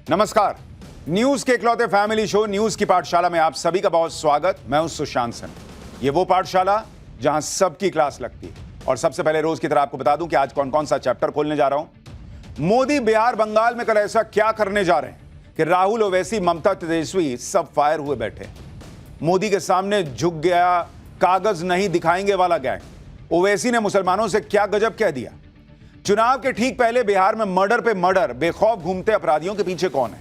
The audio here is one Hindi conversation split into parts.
नमस्कार। न्यूज के इकलौते फैमिली शो न्यूज की पाठशाला में आप सभी का बहुत स्वागत। मैं हूं सुशांत सिन्हा। ये वो पाठशाला जहां सबकी क्लास लगती है। और सबसे पहले रोज की तरह आपको बता दूं कि आज कौन कौन सा चैप्टर खोलने जा रहा हूं। मोदी बिहार बंगाल में कल ऐसा क्या करने जा रहे हैं कि राहुल ओवैसी ममता तेजस्वी सब फायर हुए बैठे। मोदी के सामने झुक गया कागज नहीं दिखाएंगे वाला गैंग। ओवैसी ने मुसलमानों से क्या गजब कह दिया। चुनाव के ठीक पहले बिहार में मर्डर पे मर्डर, बेखौफ घूमते अपराधियों के पीछे कौन है।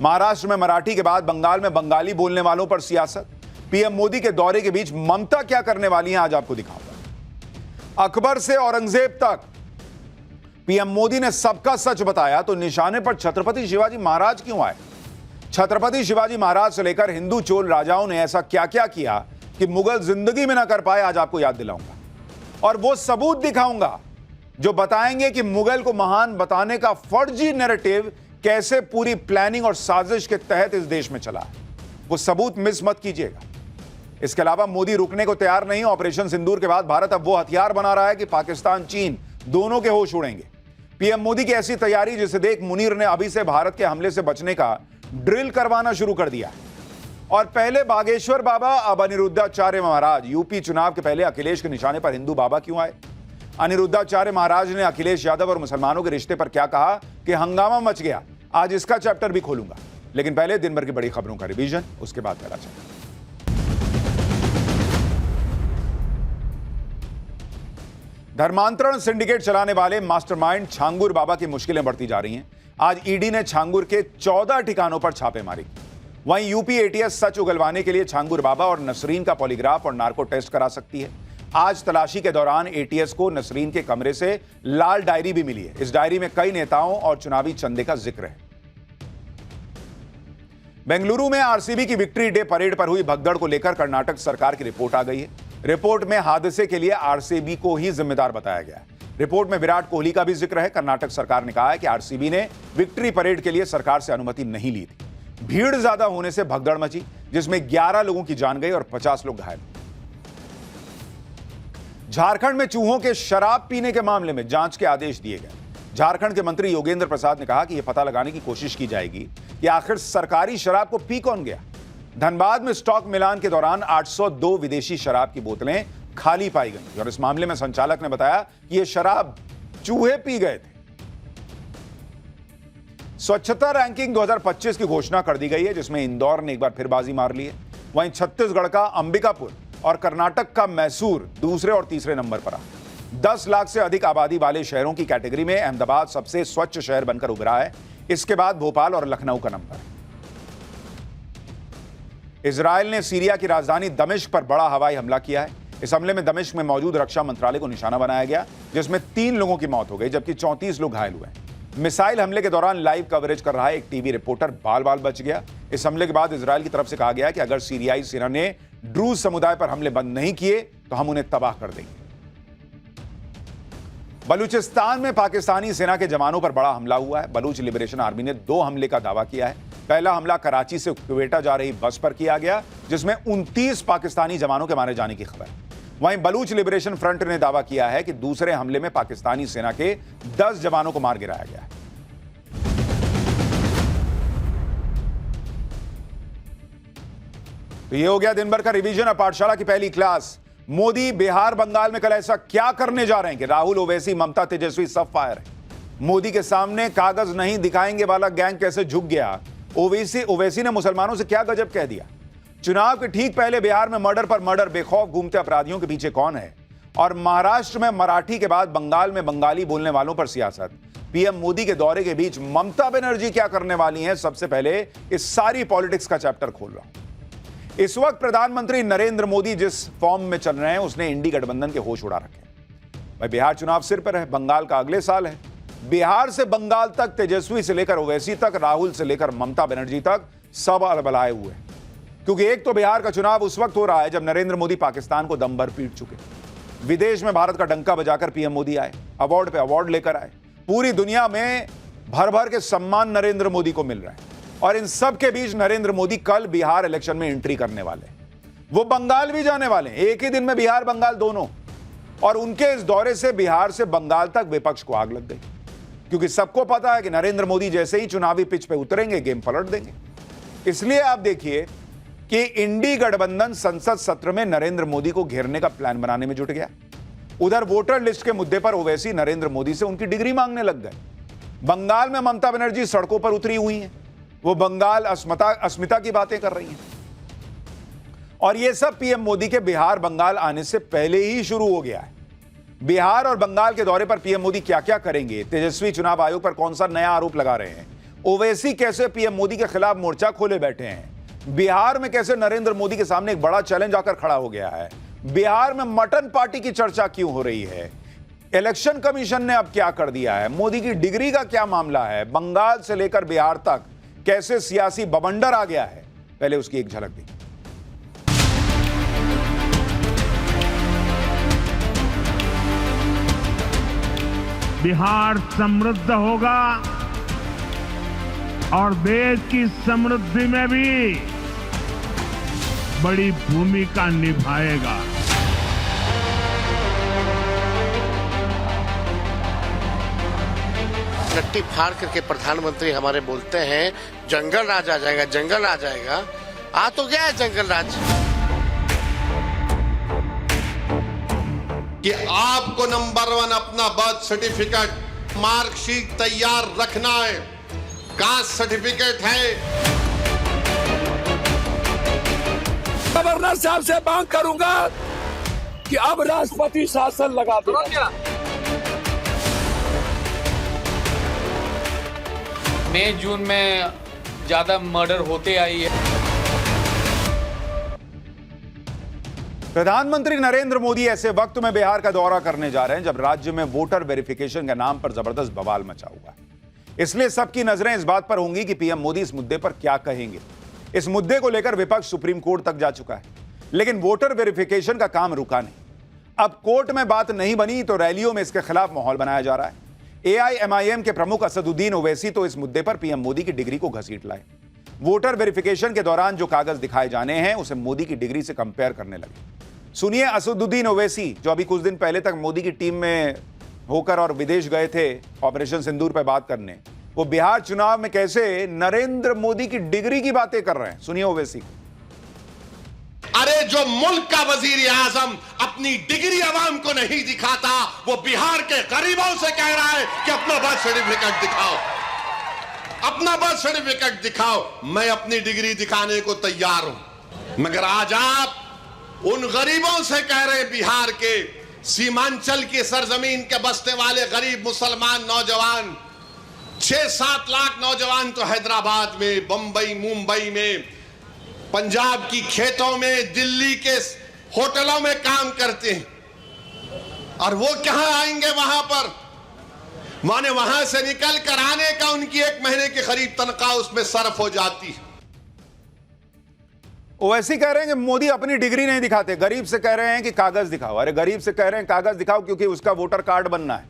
महाराष्ट्र में मराठी के बाद बंगाल में बंगाली बोलने वालों पर सियासत। पीएम मोदी के दौरे के बीच ममता क्या करने वाली हैं, आज आपको दिखाऊंगा। अकबर से औरंगजेब तक पीएम मोदी ने सबका सच बताया तो निशाने पर छत्रपति शिवाजी महाराज क्यों आए। छत्रपति शिवाजी महाराज से लेकर हिंदू चोल राजाओं ने ऐसा क्या क्या किया कि मुगल जिंदगी में ना कर पाए, आज आपको याद दिलाऊंगा। और वो सबूत दिखाऊंगा जो बताएंगे कि मुगल को महान बताने का फर्जी नैरेटिव कैसे पूरी प्लानिंग और साजिश के तहत इस देश में चला है। वो सबूत मिस मत कीजिएगा। इसके अलावा मोदी रुकने को तैयार नहीं। ऑपरेशन सिंदूर के बाद भारत अब वो हथियार बना रहा है कि पाकिस्तान चीन दोनों के होश उड़ेंगे। पीएम मोदी की ऐसी तैयारी जिसे देख मुनीर ने अभी से भारत के हमले से बचने का ड्रिल करवाना शुरू कर दिया है। और पहले बागेश्वर बाबा, अब अनिरुद्धाचार्य महाराज। यूपी चुनाव के पहले अखिलेश के निशाने पर हिंदू बाबा क्यों आए। अनिरुद्धाचार्य महाराज ने अखिलेश यादव और मुसलमानों के रिश्ते पर क्या कहा कि हंगामा मच गया। आज इसका चैप्टर भी खोलूंगा, लेकिन पहले दिन भर की बड़ी खबरों का रिवीजन, उसके बाद पहला चैप्टर। धर्मांतरण सिंडिकेट चलाने वाले मास्टरमाइंड छांगुर बाबा की मुश्किलें बढ़ती जा रही हैं। आज ईडी ने छांगुर के 14 ठिकानों पर छापेमारी। वहीं यूपी एटीएस सच उगलवाने के लिए छांगुर बाबा और नसरीन का पॉलीग्राफ और नार्को टेस्ट करा सकती है। आज तलाशी के दौरान एटीएस को नसरीन के कमरे से लाल डायरी भी मिली है। इस डायरी में कई नेताओं और चुनावी चंदे का जिक्र है। बेंगलुरु में आरसीबी की विक्ट्री डे परेड पर हुई भगदड़ को लेकर कर्नाटक सरकार की रिपोर्ट आ गई है। रिपोर्ट में हादसे के लिए आरसीबी को ही जिम्मेदार बताया गया है। रिपोर्ट में विराट कोहली का भी जिक्र है। कर्नाटक सरकार ने कहा है कि आरसीबी ने विक्ट्री परेड के लिए सरकार से अनुमति नहीं ली थी। भीड़ ज्यादा होने से भगदड़ मची, जिसमें 11 लोगों की जान गई और 50 लोग घायल। झारखंड में चूहों के शराब पीने के मामले में जांच के आदेश दिए गए। झारखंड के मंत्री योगेंद्र प्रसाद ने कहा कि यह पता लगाने की कोशिश की जाएगी कि आखिर सरकारी शराब को पी कौन गया। धनबाद में स्टॉक मिलान के दौरान 802 विदेशी शराब की बोतलें खाली पाई गई और इस मामले में संचालक ने बताया कि यह शराब चूहे पी गए थे। स्वच्छता रैंकिंग 2025 की घोषणा कर दी गई है, जिसमें इंदौर ने एक बार फिर बाजी मार ली है। वहीं छत्तीसगढ़ का अंबिकापुर और कर्नाटक का मैसूर दूसरे और तीसरे नंबर पर आ। 10 लाख से अधिक आबादी वाले शहरों की कैटेगरी में अहमदाबाद सबसे स्वच्छ शहर बनकर उभरा है। इसके बाद भोपाल और लखनऊ का नंबर है। इजरायल ने सीरिया की राजधानी दमिश्क पर बड़ा हवाई हमला किया है। इस हमले में दमिश्क में मौजूद रक्षा मंत्रालय को निशाना बनाया गया, जिसमें 3 लोगों की मौत हो गई जबकि 34 लोग घायल हुए। मिसाइल हमले के दौरान लाइव कवरेज कर रहा एक टीवी रिपोर्टर बाल बाल बच गया। इस हमले के बाद इजरायल की तरफ से कहा गया कि अगर सीरियाई सेना ने ड्रूज समुदाय पर हमले बंद नहीं किए तो हम उन्हें तबाह कर देंगे। बलूचिस्तान में पाकिस्तानी सेना के जवानों पर बड़ा हमला हुआ है। बलूच लिबरेशन आर्मी ने 2 हमले का दावा किया है। पहला हमला कराची से क्वेटा जा रही बस पर किया गया, जिसमें 29 पाकिस्तानी जवानों के मारे जाने की खबर है। वहीं बलूच लिबरेशन फ्रंट ने दावा किया है कि दूसरे हमले में पाकिस्तानी सेना के 10 जवानों को मार गिराया गया है। तो ये हो गया दिन भर का रिवीजन और पाठशाला की पहली क्लास। मोदी बिहार बंगाल में कल ऐसा क्या करने जा रहे हैं कि राहुल ओवैसी ममता तेजस्वी सब फायर है। मोदी के सामने कागज नहीं दिखाएंगे वाला गैंग कैसे झुक गया। ओवैसी ने मुसलमानों से क्या गजब कह दिया। चुनाव के ठीक पहले बिहार में मर्डर पर मर्डर, बेखौफ घूमते अपराधियों के पीछे कौन है। और महाराष्ट्र में मराठी के बाद बंगाल में बंगाली बोलने वालों पर सियासत। पीएम मोदी के दौरे के बीच ममता बनर्जी क्या करने वाली हैं। सबसे पहले इस सारी पॉलिटिक्स का चैप्टर खोल रहा हूं। इस वक्त प्रधानमंत्री नरेंद्र मोदी जिस फॉर्म में चल रहे हैं, उसने इंडी गठबंधन के होश उड़ा रखे हैं। भाई बिहार चुनाव सिर पर है, बंगाल का अगले साल है। बिहार से बंगाल तक, तेजस्वी से लेकर ओवैसी तक, राहुल से लेकर ममता बनर्जी तक सब अलबलाए हुए हैं। क्योंकि एक तो बिहार का चुनाव उस वक्त हो रहा है जब नरेंद्र मोदी पाकिस्तान को दम भर पीट चुके। विदेश में भारत का डंका बजाकर पीएम मोदी आए, अवार्ड पे अवार्ड लेकर आए। पूरी दुनिया में भर भर के सम्मान नरेंद्र मोदी को मिल रहा है। और इन सब के बीच नरेंद्र मोदी कल बिहार इलेक्शन में एंट्री करने वाले हैं। वो बंगाल भी जाने वाले हैं, एक ही दिन में बिहार बंगाल दोनों। और उनके इस दौरे से बिहार से बंगाल तक विपक्ष को आग लग गई, क्योंकि सबको पता है कि नरेंद्र मोदी जैसे ही चुनावी पिच पे उतरेंगे गेम पलट देंगे। इसलिए आप देखिए कि इंडी गठबंधन संसद सत्र में नरेंद्र मोदी को घेरने का प्लान बनाने में जुट गया। उधर वोटर लिस्ट के मुद्दे पर ओवैसी नरेंद्र मोदी से उनकी डिग्री मांगने लग गए। बंगाल में ममता बनर्जी सड़कों पर उतरी हुई हैं, वो बंगाल अस्मिता की बातें कर रही हैं। और ये सब पीएम मोदी के बिहार बंगाल आने से पहले ही शुरू हो गया है। बिहार और बंगाल के दौरे पर पीएम मोदी क्या क्या करेंगे, तेजस्वी चुनाव आयोग पर कौन सा नया आरोप लगा रहे हैं, ओवैसी कैसे पीएम मोदी के खिलाफ मोर्चा खोले बैठे हैं, बिहार में कैसे नरेंद्र मोदी के सामने एक बड़ा चैलेंज आकर खड़ा हो गया है, बिहार में मटन पार्टी की चर्चा क्यों हो रही है, इलेक्शन कमीशन ने अब क्या कर दिया है, मोदी की डिग्री का क्या मामला है, बंगाल से लेकर बिहार तक कैसे सियासी बवंडर आ गया है, पहले उसकी एक झलक दी। बिहार समृद्ध होगा और देश की समृद्धि में भी बड़ी भूमिका निभाएगा। नट्टी फाड़ करके प्रधानमंत्री हमारे बोलते हैं जंगल राज आ जाएगा, जंगल आ जाएगा। आ तो गया है जंगल राज। कि आपको नंबर 1 अपना बर्थ सर्टिफिकेट, मार्कशीट तैयार रखना है, कास्ट सर्टिफिकेट है। गवर्नर साहब से मांग करूंगा कि अब राष्ट्रपति शासन लगा दो। मई जून में ज्यादा मर्डर होते आई है। प्रधानमंत्री नरेंद्र मोदी ऐसे वक्त में बिहार का दौरा करने जा रहे हैं जब राज्य में वोटर वेरिफिकेशन के नाम पर जबरदस्त बवाल मचा हुआ है। इसलिए सबकी नजरें इस बात पर होंगी कि पीएम मोदी इस मुद्दे पर क्या कहेंगे। इस मुद्दे को लेकर विपक्ष सुप्रीम कोर्ट तक जा चुका है, लेकिन वोटर वेरिफिकेशन का काम रुका नहीं। अब कोर्ट में बात नहीं बनी तो रैलियों में इसके खिलाफ माहौल बनाया जा रहा है। एआईएमआईएम के प्रमुख असदुद्दीन ओवैसी तो इस मुद्दे पर पीएम मोदी की डिग्री को घसीट लाए। वोटर वेरिफिकेशन के दौरान जो कागज दिखाए जाने हैं उसे मोदी की डिग्री से कंपेयर करने लगे। सुनिए असदुद्दीन ओवैसी, जो अभी कुछ दिन पहले तक मोदी की टीम में होकर और विदेश गए थे ऑपरेशन सिंदूर पर बात करने, वो बिहार चुनाव में कैसे नरेंद्र मोदी की डिग्री की बातें कर रहे हैं। सुनिए ओवैसी। अरे जो मुल्क का वजीर आजम अपनी डिग्री अवाम को नहीं दिखाता, वो बिहार के गरीबों से कह रहा है कि अपना बर्थ सर्टिफिकेट दिखाओ, अपना बर्थ सर्टिफिकेट दिखाओ। मैं अपनी डिग्री दिखाने को तैयार हूं, मगर आज आप उन गरीबों से कह रहे हैं, बिहार के सीमांचल की सरजमीन के बसने वाले गरीब मुसलमान नौजवान, 6-7 लाख नौजवान तो हैदराबाद में, बंबई, मुंबई में, पंजाब की खेतों में, दिल्ली के होटलों में काम करते हैं, और वो कहां आएंगे वहां पर? माने वहां से निकल कर आने का उनकी 1 महीने की करीब तनख्वाह उसमें सर्फ हो जाती है। ओवैसी कह रहे हैं कि मोदी अपनी डिग्री नहीं दिखाते, गरीब से कह रहे हैं कि कागज दिखाओ। अरे गरीब से कह रहे हैं कागज दिखाओ क्योंकि उसका वोटर कार्ड बनना है,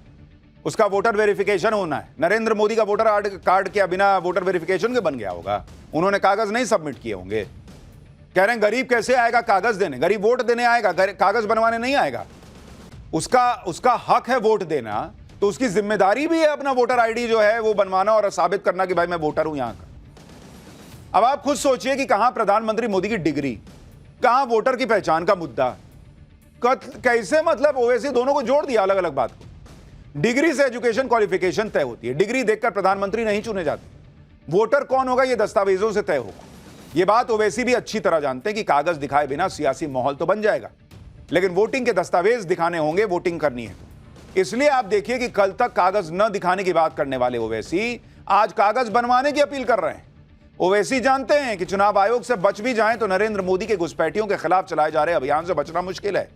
उसका वोटर वेरिफिकेशन होना है। नरेंद्र मोदी का वोटर कार्ड क्या बिना वोटर वेरिफिकेशन के बन गया होगा? उन्होंने कागज नहीं सबमिट किए होंगे। कह रहे हैं गरीब कैसे आएगा कागज देने? गरीब वोट देने आएगा, कागज बनवाने नहीं आएगा। उसका हक है वोट देना, तो उसकी जिम्मेदारी भी है अपना वोटर आईडी जो है वो बनवाना और साबित करना कि भाई मैं वोटर हूं यहां का। अब आप खुद सोचिए कि कहां प्रधानमंत्री मोदी की डिग्री, कहां वोटर की पहचान का मुद्दा, कैसे मतलब ओवैसी दोनों को जोड़ दिया अलग अलग बात को। डिग्री से एजुकेशन क्वालिफिकेशन तय होती है, डिग्री देखकर प्रधानमंत्री नहीं चुने जाते। वोटर कौन होगा यह दस्तावेजों से तय होगा। यह बात ओवैसी भी अच्छी तरह जानते हैं कि कागज दिखाए बिना सियासी माहौल तो बन जाएगा, लेकिन वोटिंग के दस्तावेज दिखाने होंगे, वोटिंग करनी है। इसलिए आप देखिए कि कल तक कागज न दिखाने की बात करने वाले ओवैसी आज कागज बनवाने की अपील कर रहे हैं। ओवैसी जानते हैं कि चुनाव आयोग से बच भी जाएं तो नरेंद्र मोदी के घुसपैठियों के खिलाफ चलाए जा रहे अभियान से बचना मुश्किल है।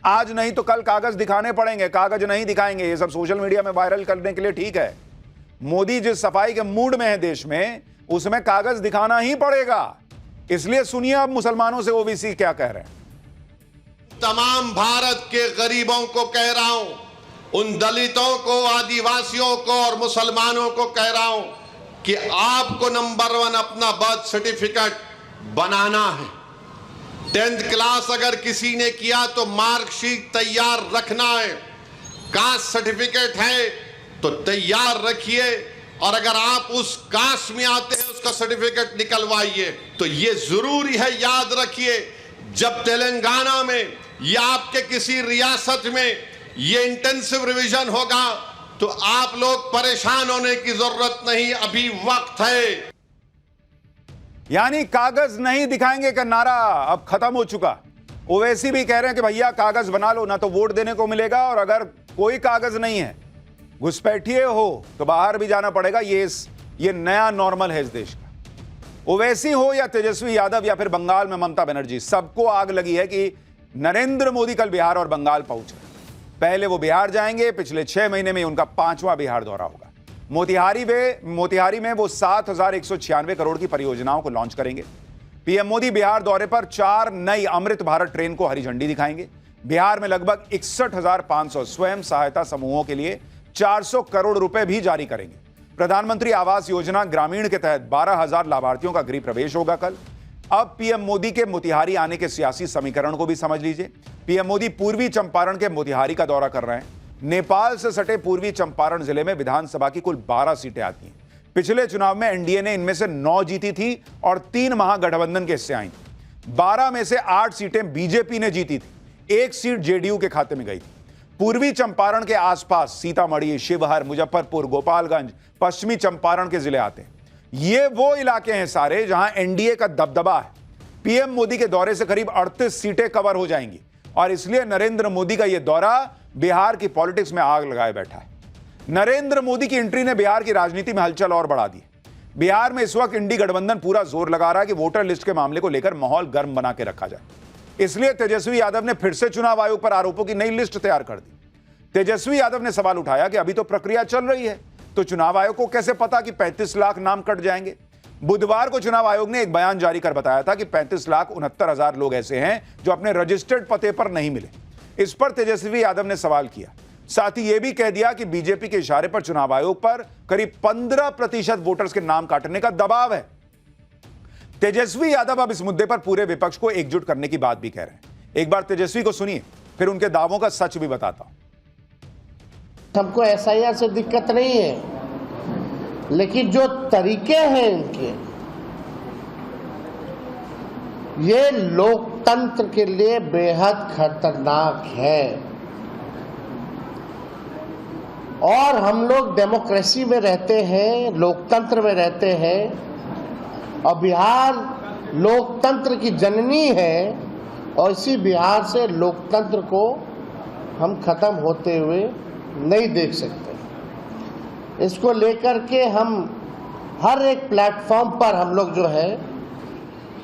आज नहीं तो कल कागज दिखाने पड़ेंगे, कागज नहीं दिखाएंगे। ये सब सोशल मीडिया में वायरल करने के लिए ठीक है। मोदी जिस सफाई के मूड में है देश में, उसमें कागज दिखाना ही पड़ेगा। इसलिए सुनिए अब मुसलमानों से ओवैसी क्या कह रहे हैं। तमाम भारत के गरीबों को कह रहा हूं, उन दलितों को, आदिवासियों को और मुसलमानों को कह रहा हूं कि आपको नंबर 1 अपना बर्थ सर्टिफिकेट बनाना है। 10th क्लास अगर किसी ने किया तो मार्कशीट तैयार रखना है, कास्ट सर्टिफिकेट है, तो तैयार रखिए, और अगर आप उस कास्ट में आते हैं उसका सर्टिफिकेट निकलवाइए। तो ये जरूरी है, याद रखिए, जब तेलंगाना में या आपके किसी रियासत में ये इंटेंसिव रिवीजन होगा तो आप लोग परेशान होने की जरूरत नहीं, अभी वक्त है। यानी कागज नहीं दिखाएंगे का नारा अब खत्म हो चुका। ओवैसी भी कह रहे हैं कि भैया कागज बना लो, ना तो वोट देने को मिलेगा, और अगर कोई कागज नहीं है, घुसपैठिए हो, तो बाहर भी जाना पड़ेगा। ये नया नॉर्मल है इस देश का। ओवैसी हो या तेजस्वी यादव या फिर बंगाल में ममता बनर्जी, सबको आग लगी है कि नरेंद्र मोदी कल बिहार और बंगाल पहुंच रहे। पहले वो बिहार जाएंगे, पिछले 6 महीने में उनका 5वां बिहार दौरा होगा। मोतिहारी में वो 7,196 करोड़ की परियोजनाओं को लॉन्च करेंगे। पीएम मोदी बिहार दौरे पर 4 नई अमृत भारत ट्रेन को हरी झंडी दिखाएंगे। बिहार में लगभग 61,500 स्वयं सहायता समूहों के लिए 400 करोड़ रुपए भी जारी करेंगे। प्रधानमंत्री आवास योजना ग्रामीण के तहत 12,000 लाभार्थियों का गृह प्रवेश होगा कल। अब पीएम मोदी के मोतिहारी आने के सियासी समीकरण को भी समझ लीजिए। पीएम मोदी पूर्वी चंपारण के मोतिहारी का दौरा कर रहे हैं। नेपाल से सटे पूर्वी चंपारण जिले में विधानसभा की कुल 12 सीटें आती हैं। पिछले चुनाव में एनडीए ने इनमें से 9 जीती थी और 3 महागठबंधन के हिस्से आई थी। 12 में से 8 सीटें बीजेपी ने जीती थी, 1 सीट जेडीयू के खाते में गई थी। पूर्वी चंपारण के आसपास सीतामढ़ी, शिवहर, मुजफ्फरपुर, गोपालगंज, पश्चिमी चंपारण के जिले आते हैं। ये वो इलाके हैं सारे जहां एनडीए का दबदबा है। पीएम मोदी के दौरे से करीब 38 सीटें कवर हो जाएंगी, और इसलिए नरेंद्र मोदी का यह दौरा बिहार की पॉलिटिक्स में आग लगाए बैठा है। नरेंद्र मोदी की एंट्री ने बिहार की राजनीति में हलचल और बढ़ा दी। बिहार में इस वक्त इंडी गठबंधन पूरा जोर लगा रहा है कि वोटर लिस्ट के मामले को लेकर माहौल गर्म बना के रखा जाए। इसलिए तेजस्वी यादव ने फिर से चुनाव आयोग पर आरोपों की नई लिस्ट तैयार कर दी। तेजस्वी यादव ने सवाल उठाया कि अभी तो प्रक्रिया चल रही है, तो चुनाव आयोग को कैसे पता कि 35 लाख नाम कट जाएंगे। बुधवार को चुनाव आयोग ने एक बयान जारी कर बताया था कि 35,69,000 लोग ऐसे हैं जो अपने रजिस्टर्ड पते पर नहीं मिले। इस पर तेजस्वी यादव ने सवाल किया। साथ ही यह भी कह दिया कि बीजेपी के इशारे पर चुनाव आयोग पर करीब 15% वोटर्स के नाम काटने का दबाव है। तेजस्वी यादव अब इस मुद्दे पर पूरे विपक्ष को एकजुट करने की बात भी कह रहे हैं। एक बार तेजस्वी को सुनिए, फिर उनके दावों का सच भी बताता हूं। हमको एसआईआर से दिक्कत नहीं है, लेकिन जो तरीके हैं इनके, ये लोकतंत्र के लिए बेहद खतरनाक है। और हम लोग डेमोक्रेसी में रहते हैं, लोकतंत्र में रहते हैं, और बिहार लोकतंत्र की जननी है, और इसी बिहार से लोकतंत्र को हम खत्म होते हुए नहीं देख सकते। इसको लेकर के हम हर एक प्लेटफॉर्म पर हम लोग जो है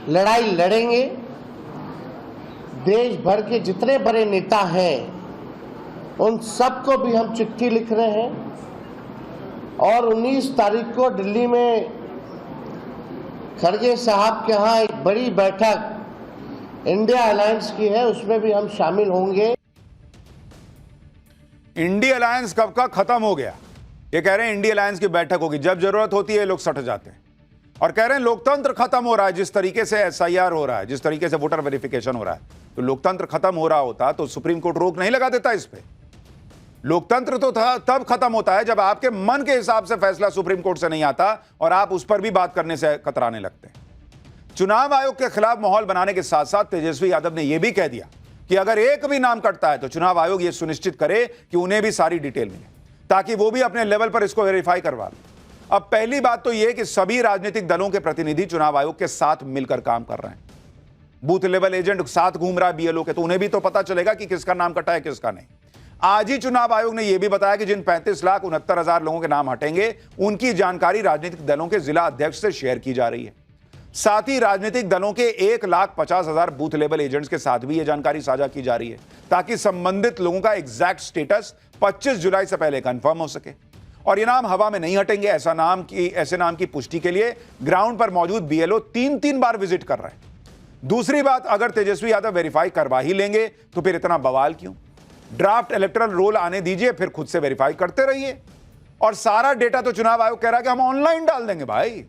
लड़ाई लड़ेंगे। देश भर के जितने बड़े नेता हैं उन सबको भी हम चिट्ठी लिख रहे हैं, और 19 तारीख को दिल्ली में खड़गे साहब के यहाँ एक बड़ी बैठक इंडिया अलायंस की है, उसमें भी हम शामिल होंगे। इंडिया अलायंस कब का खत्म हो गया? ये कह रहे हैं इंडिया अलायंस की बैठक होगी, जब जरूरत होती है लोग सट जाते हैं, और कह रहे हैं लोकतंत्र खत्म हो रहा है। जिस तरीके से एसआईआर हो रहा है, जिस तरीके से वोटर वेरिफिकेशन हो रहा है, तो लोकतंत्र खत्म हो रहा होता तो सुप्रीम कोर्ट रोक नहीं लगा देता इस पे। लोकतंत्र तो था तब खत्म होता है जब आपके मन के हिसाब से फैसला सुप्रीम कोर्ट से नहीं आता और आप उस पर भी बात करने से कतराने लगते हैं। चुनाव आयोग के खिलाफ माहौल बनाने के साथ साथ तेजस्वी यादव ने यह भी कह दिया कि अगर एक भी नाम कटता है तो चुनाव आयोग यह सुनिश्चित करे कि उन्हें भी सारी डिटेल मिले, ताकि वो भी अपने लेवल पर इसको वेरीफाई करवा लें। अब पहली बात तो यह कि सभी राजनीतिक दलों के प्रतिनिधि चुनाव आयोग के साथ मिलकर काम कर रहे हैं। बूथ लेवल एजेंट साथ घूम रहा है बीएलओ के, तो उन्हें भी तो पता चलेगा कि किसका नाम कटा है किसका नहीं। आज ही चुनाव आयोग ने यह भी बताया कि जिन 35,69,000 लोगों के नाम हटेंगे उनकी जानकारी राजनीतिक दलों के जिला अध्यक्ष से शेयर की जा रही है। साथ ही राजनीतिक दलों के 1,50,000 बूथ लेवल एजेंट्स के साथ भी यह जानकारी साझा की जा रही है, ताकि संबंधित लोगों का एग्जैक्ट स्टेटस 25 जुलाई से पहले कंफर्म हो सके। और ये नाम हवा में नहीं हटेंगे। ऐसे नाम की पुष्टि के लिए ग्राउंड पर मौजूद बीएलओ 3-3 बार विजिट कर रहे हैं। दूसरी बात, अगर तेजस्वी यादव वेरीफाई करवा ही लेंगे तो फिर इतना बवाल क्यों? ड्राफ्ट इलेक्टोरल रोल आने दीजिए, फिर खुद से वेरीफाई करते रहिए। और सारा डेटा तो चुनाव आयोग कह रहा है कि हम ऑनलाइन डाल देंगे। भाई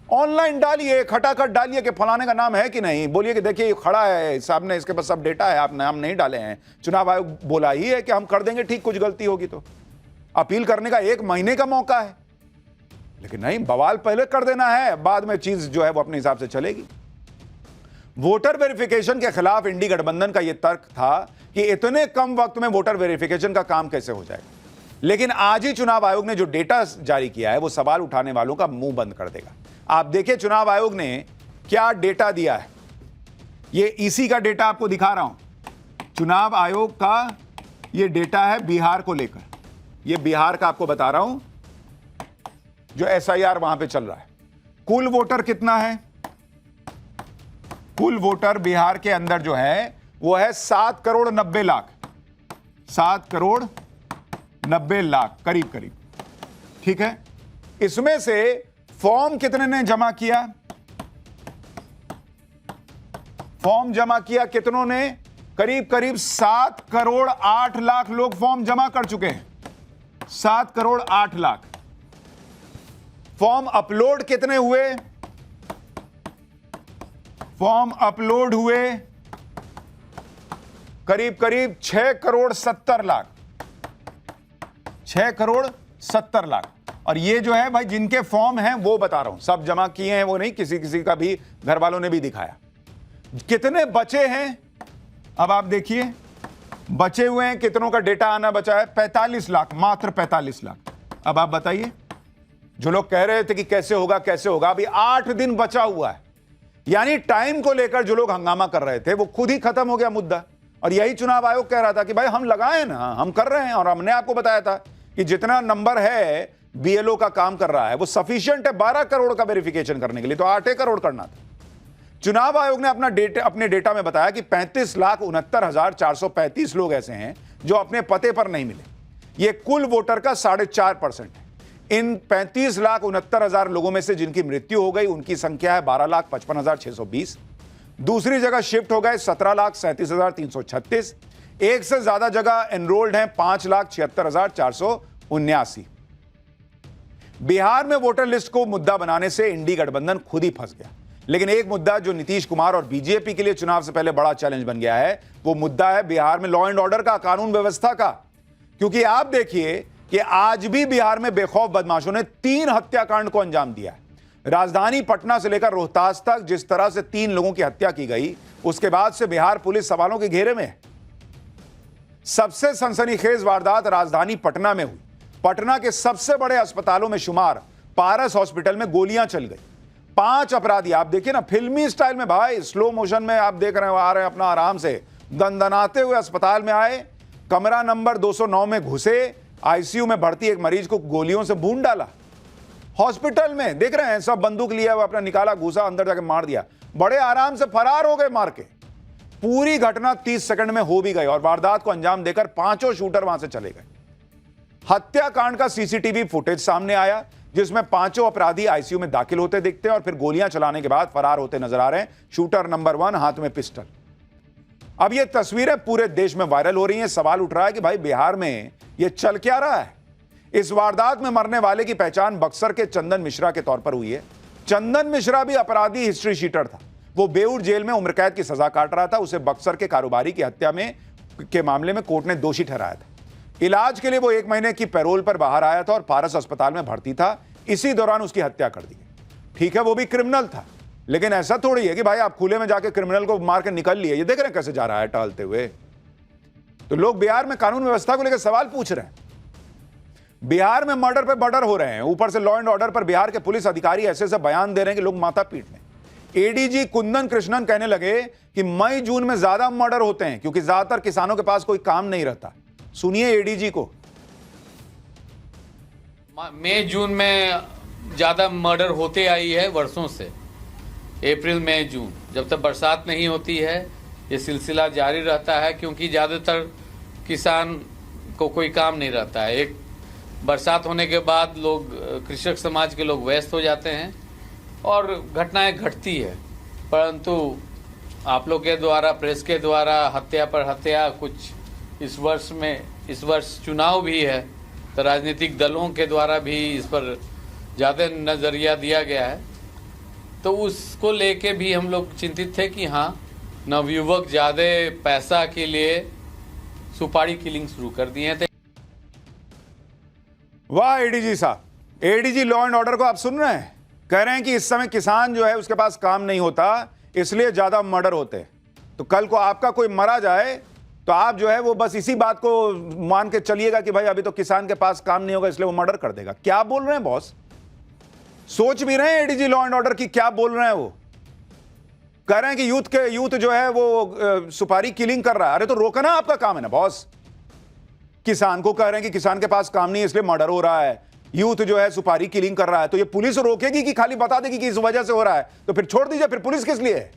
ऑनलाइन डालिए, खटाखट डालिए कि फलाने का नाम है कि नहीं, बोलिए कि देखिए ये खड़ा है, साहब ने इसके पास सब डेटा है, आप नाम नहीं डाले हैं। चुनाव आयोग बोला ही है कि हम कर देंगे ठीक, कुछ गलती होगी तो। अपील करने का 1 महीने का मौका है, लेकिन नहीं, बवाल पहले कर देना है, बाद में चीज जो है वो अपने हिसाब से चलेगी। वोटर वेरिफिकेशन के खिलाफ इंडी गठबंधन का यह तर्क था कि इतने कम वक्त में वोटर वेरिफिकेशन का काम कैसे हो जाएगा, लेकिन आज ही चुनाव आयोग ने जो डेटा जारी किया है वो सवाल उठाने वालों का मुंह बंद कर देगा। आप देखिए चुनाव आयोग ने क्या डेटा दिया है। ये ईसी का डेटा आपको दिखा रहा हूं। चुनाव आयोग का ये डेटा है बिहार को लेकर। ये बिहार का आपको बता रहा हूं, जो एसआईआर वहां पे चल रहा है। कुल वोटर कितना है? कुल वोटर बिहार के अंदर जो है वो है 7 करोड़ 90 लाख। 7 करोड़ 90 लाख करीब करीब, ठीक है। इसमें से फॉर्म कितने ने जमा किया? फॉर्म जमा किया कितनों ने? करीब करीब 7 करोड़ 8 लाख लोग फॉर्म जमा कर चुके हैं। 7 करोड़ 8 लाख। फॉर्म अपलोड कितने हुए? फॉर्म अपलोड हुए करीब करीब 6 करोड़ 70 लाख। 6 करोड़ 70 लाख। और ये जो है भाई जिनके फॉर्म हैं वो बता रहा हूं, सब जमा किए हैं वो नहीं, किसी किसी का भी घर वालों ने भी दिखाया। कितने बचे हैं अब आप देखिए, बचे हुए हैं कितनों का डेटा आना बचा है? 45 लाख, मात्र 45 लाख। अब आप बताइए, जो लोग कह रहे थे कि कैसे होगा कैसे होगा, अभी 8 दिन बचा हुआ है। यानी टाइम को लेकर जो लोग हंगामा कर रहे थे वो खुद ही खत्म हो गया मुद्दा। और यही चुनाव आयोग कह रहा था कि भाई हम लगाए ना, हम कर रहे हैं। और हमने आपको बताया था कि जितना नंबर है बीएलओ का काम कर रहा है वो सफिशिएंट है 12 करोड़ का वेरिफिकेशन करने के लिए, तो 8 करोड़ करना था। चुनाव आयोग ने अपने डेटा में बताया कि 35,69,435 लोग ऐसे हैं जो अपने पते पर नहीं मिले। यह कुल वोटर का 4.5% है। इन 35,69,000 लोगों में से जिनकी मृत्यु हो गई उनकी संख्या है 12,55,620। दूसरी जगह शिफ्ट हो गए 17,37,336। एक से ज्यादा जगह एनरोल्ड हैं 5,76,479। बिहार में वोटर लिस्ट को मुद्दा बनाने से इंडी गठबंधन खुद ही फंस गया। लेकिन एक मुद्दा जो नीतीश कुमार और बीजेपी के लिए चुनाव से पहले बड़ा चैलेंज बन गया है, वो मुद्दा है बिहार में लॉ एंड ऑर्डर का, कानून व्यवस्था का। क्योंकि आप देखिए कि आज भी बिहार में बेखौफ बदमाशों ने 3 हत्याकांड को अंजाम दिया है। राजधानी पटना से लेकर रोहतास तक जिस तरह से 3 लोगों की हत्या की गई, उसके बाद से बिहार पुलिस सवालों के घेरे में है। सबसे सनसनीखेज वारदात राजधानी पटना में हुई। पटना के सबसे बड़े अस्पतालों में शुमार पारस हॉस्पिटल में गोलियां चल गई। 5 अपराधी, आप देखिए ना, फिल्मी स्टाइल में भाई, स्लो मोशन में आप देख रहे हैं, आ रहे हैं अपना आराम से दंदनाते हुए अस्पताल में आए, कमरा नंबर 209 में घुसे, आईसीयू में भर्ती एक मरीज को गोलियों से भून डाला। हॉस्पिटल में देख रहे हैं, सब बंदूक लिया हुआ, अपना निकाला, घुसा, अंदर जाके मार दिया, बड़े आराम से फरार हो गए मार के। पूरी घटना 30 सेकंड में हो भी गई और वारदात को अंजाम देकर 5 शूटर वहां से चले गए। हत्याकांड का सीसीटीवी फुटेज सामने आया जिसमें 5 अपराधी आईसीयू में दाखिल होते दिखते हैं और फिर गोलियां चलाने के बाद फरार होते नजर आ रहे हैं। शूटर नंबर 1 हाथ में पिस्टल। अब ये तस्वीरें पूरे देश में वायरल हो रही हैं। सवाल उठ रहा है कि भाई बिहार में ये चल क्या रहा है? इस वारदात में मरने वाले की पहचान बक्सर के चंदन मिश्रा के तौर पर हुई है। चंदन मिश्रा भी अपराधी हिस्ट्री शीटर था। वो बेऊर जेल में उम्र कैद की सजा काट रहा था। उसे बक्सर के कारोबारी की हत्या के मामले में कोर्ट ने दोषी ठहराया था। इलाज के लिए वो 1 महीने की पैरोल पर बाहर आया था और पारस अस्पताल में भर्ती था। इसी दौरान उसकी हत्या कर दी गई। ठीक है, वो भी क्रिमिनल था, लेकिन ऐसा थोड़ी है कि भाई आप खुले में जाके क्रिमिनल को मार के निकल लिए। ये देख रहे हैं कैसे जा रहा है टहलते हुए। तो लोग बिहार में कानून व्यवस्था को लेकर सवाल पूछ रहे हैं। बिहार में मर्डर पे मर्डर हो रहे हैं, ऊपर से लॉ एंड ऑर्डर पर बिहार के पुलिस अधिकारी ऐसे ऐसे बयान दे रहे हैं कि लोग माथा पीट लें। एडीजी कुंदन कृष्णन कहने लगे कि मई जून में ज्यादा मर्डर होते हैं क्योंकि ज्यादातर किसानों के पास कोई काम नहीं रहता। सुनिए एडीजी को। मई जून में ज़्यादा मर्डर होते आई है वर्षों से। अप्रैल मई जून, जब तक बरसात नहीं होती है ये सिलसिला जारी रहता है क्योंकि ज़्यादातर किसान को कोई काम नहीं रहता है। एक बरसात होने के बाद लोग, कृषक समाज के लोग व्यस्त हो जाते हैं और घटनाएं घटती है। परंतु आप लोग के द्वारा, प्रेस के द्वारा हत्या पर हत्या कुछ इस वर्ष चुनाव भी है तो राजनीतिक दलों के द्वारा भी इस पर ज़्यादा नज़रिया दिया गया है। तो उसको लेके भी हम लोग चिंतित थे कि हाँ, नवयुवक ज़्यादा पैसा के लिए सुपारी किलिंग शुरू कर दिए थे। वाह एडीजी साहब, एडीजी लॉ एंड ऑर्डर को आप सुन रहे हैं? कह रहे हैं कि इस समय किसान जो है उसके पास काम नहीं होता, इसलिए ज्यादा मर्डर होते हैं। तो कल को आपका कोई मरा जाए तो आप जो है वो बस इसी बात को मान के चलिएगा कि भाई अभी तो किसान के पास काम नहीं होगा इसलिए वो मर्डर कर देगा। क्या बोल रहे हैं बॉस? सोच भी रहे हैं एडीजी लॉ एंड ऑर्डर की क्या बोल रहे हैं? वो कह रहे हैं कि यूथ जो है वो सुपारी किलिंग कर रहा है। अरे तो रोकना आपका काम है ना बॉस। किसान को कह रहे हैं कि किसान के पास काम नहीं है इसलिए मर्डर हो रहा है, यूथ जो है सुपारी किलिंग कर रहा है। तो ये पुलिस रोकेगी कि खाली बता देगी कि इस वजह से हो रहा है? तो फिर छोड़ दीजिए, फिर पुलिस किस लिए है?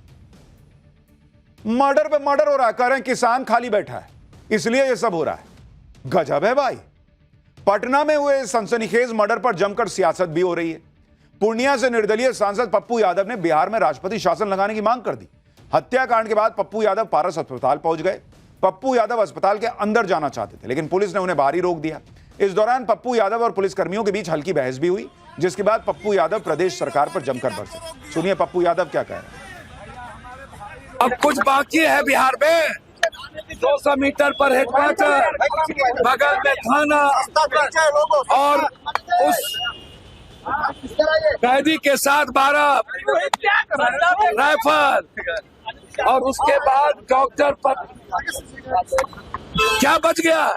मर्डर पे मर्डर हो रहा है, कह रहे हैं किसान खाली बैठा है इसलिए ये सब हो रहा है। गजब है भाई। पटना में हुए सनसनीखेज मर्डर पर जमकर सियासत भी हो रही है। पूर्णिया से निर्दलीय सांसद पप्पू यादव ने बिहार में राष्ट्रपति शासन लगाने की मांग कर दी। हत्याकांड के बाद पप्पू यादव पारस अस्पताल पहुंच गए। पप्पू यादव अस्पताल के अंदर जाना चाहते थे लेकिन पुलिस ने उन्हें बाहर ही रोक दिया। इस दौरान पप्पू यादव और पुलिसकर्मियों के बीच हल्की बहस भी हुई, जिसके बाद पप्पू यादव प्रदेश सरकार पर जमकर बरसे। सुनिए पप्पू यादव क्या कह रहे हैं। अब कुछ बाकी है बिहार में। 200 मीटर पर हेडक्वार्टर, बगल में थाना और उस कैदी के साथ 12 राइफल और उसके बाद डॉक्टर पर क्या बच गया?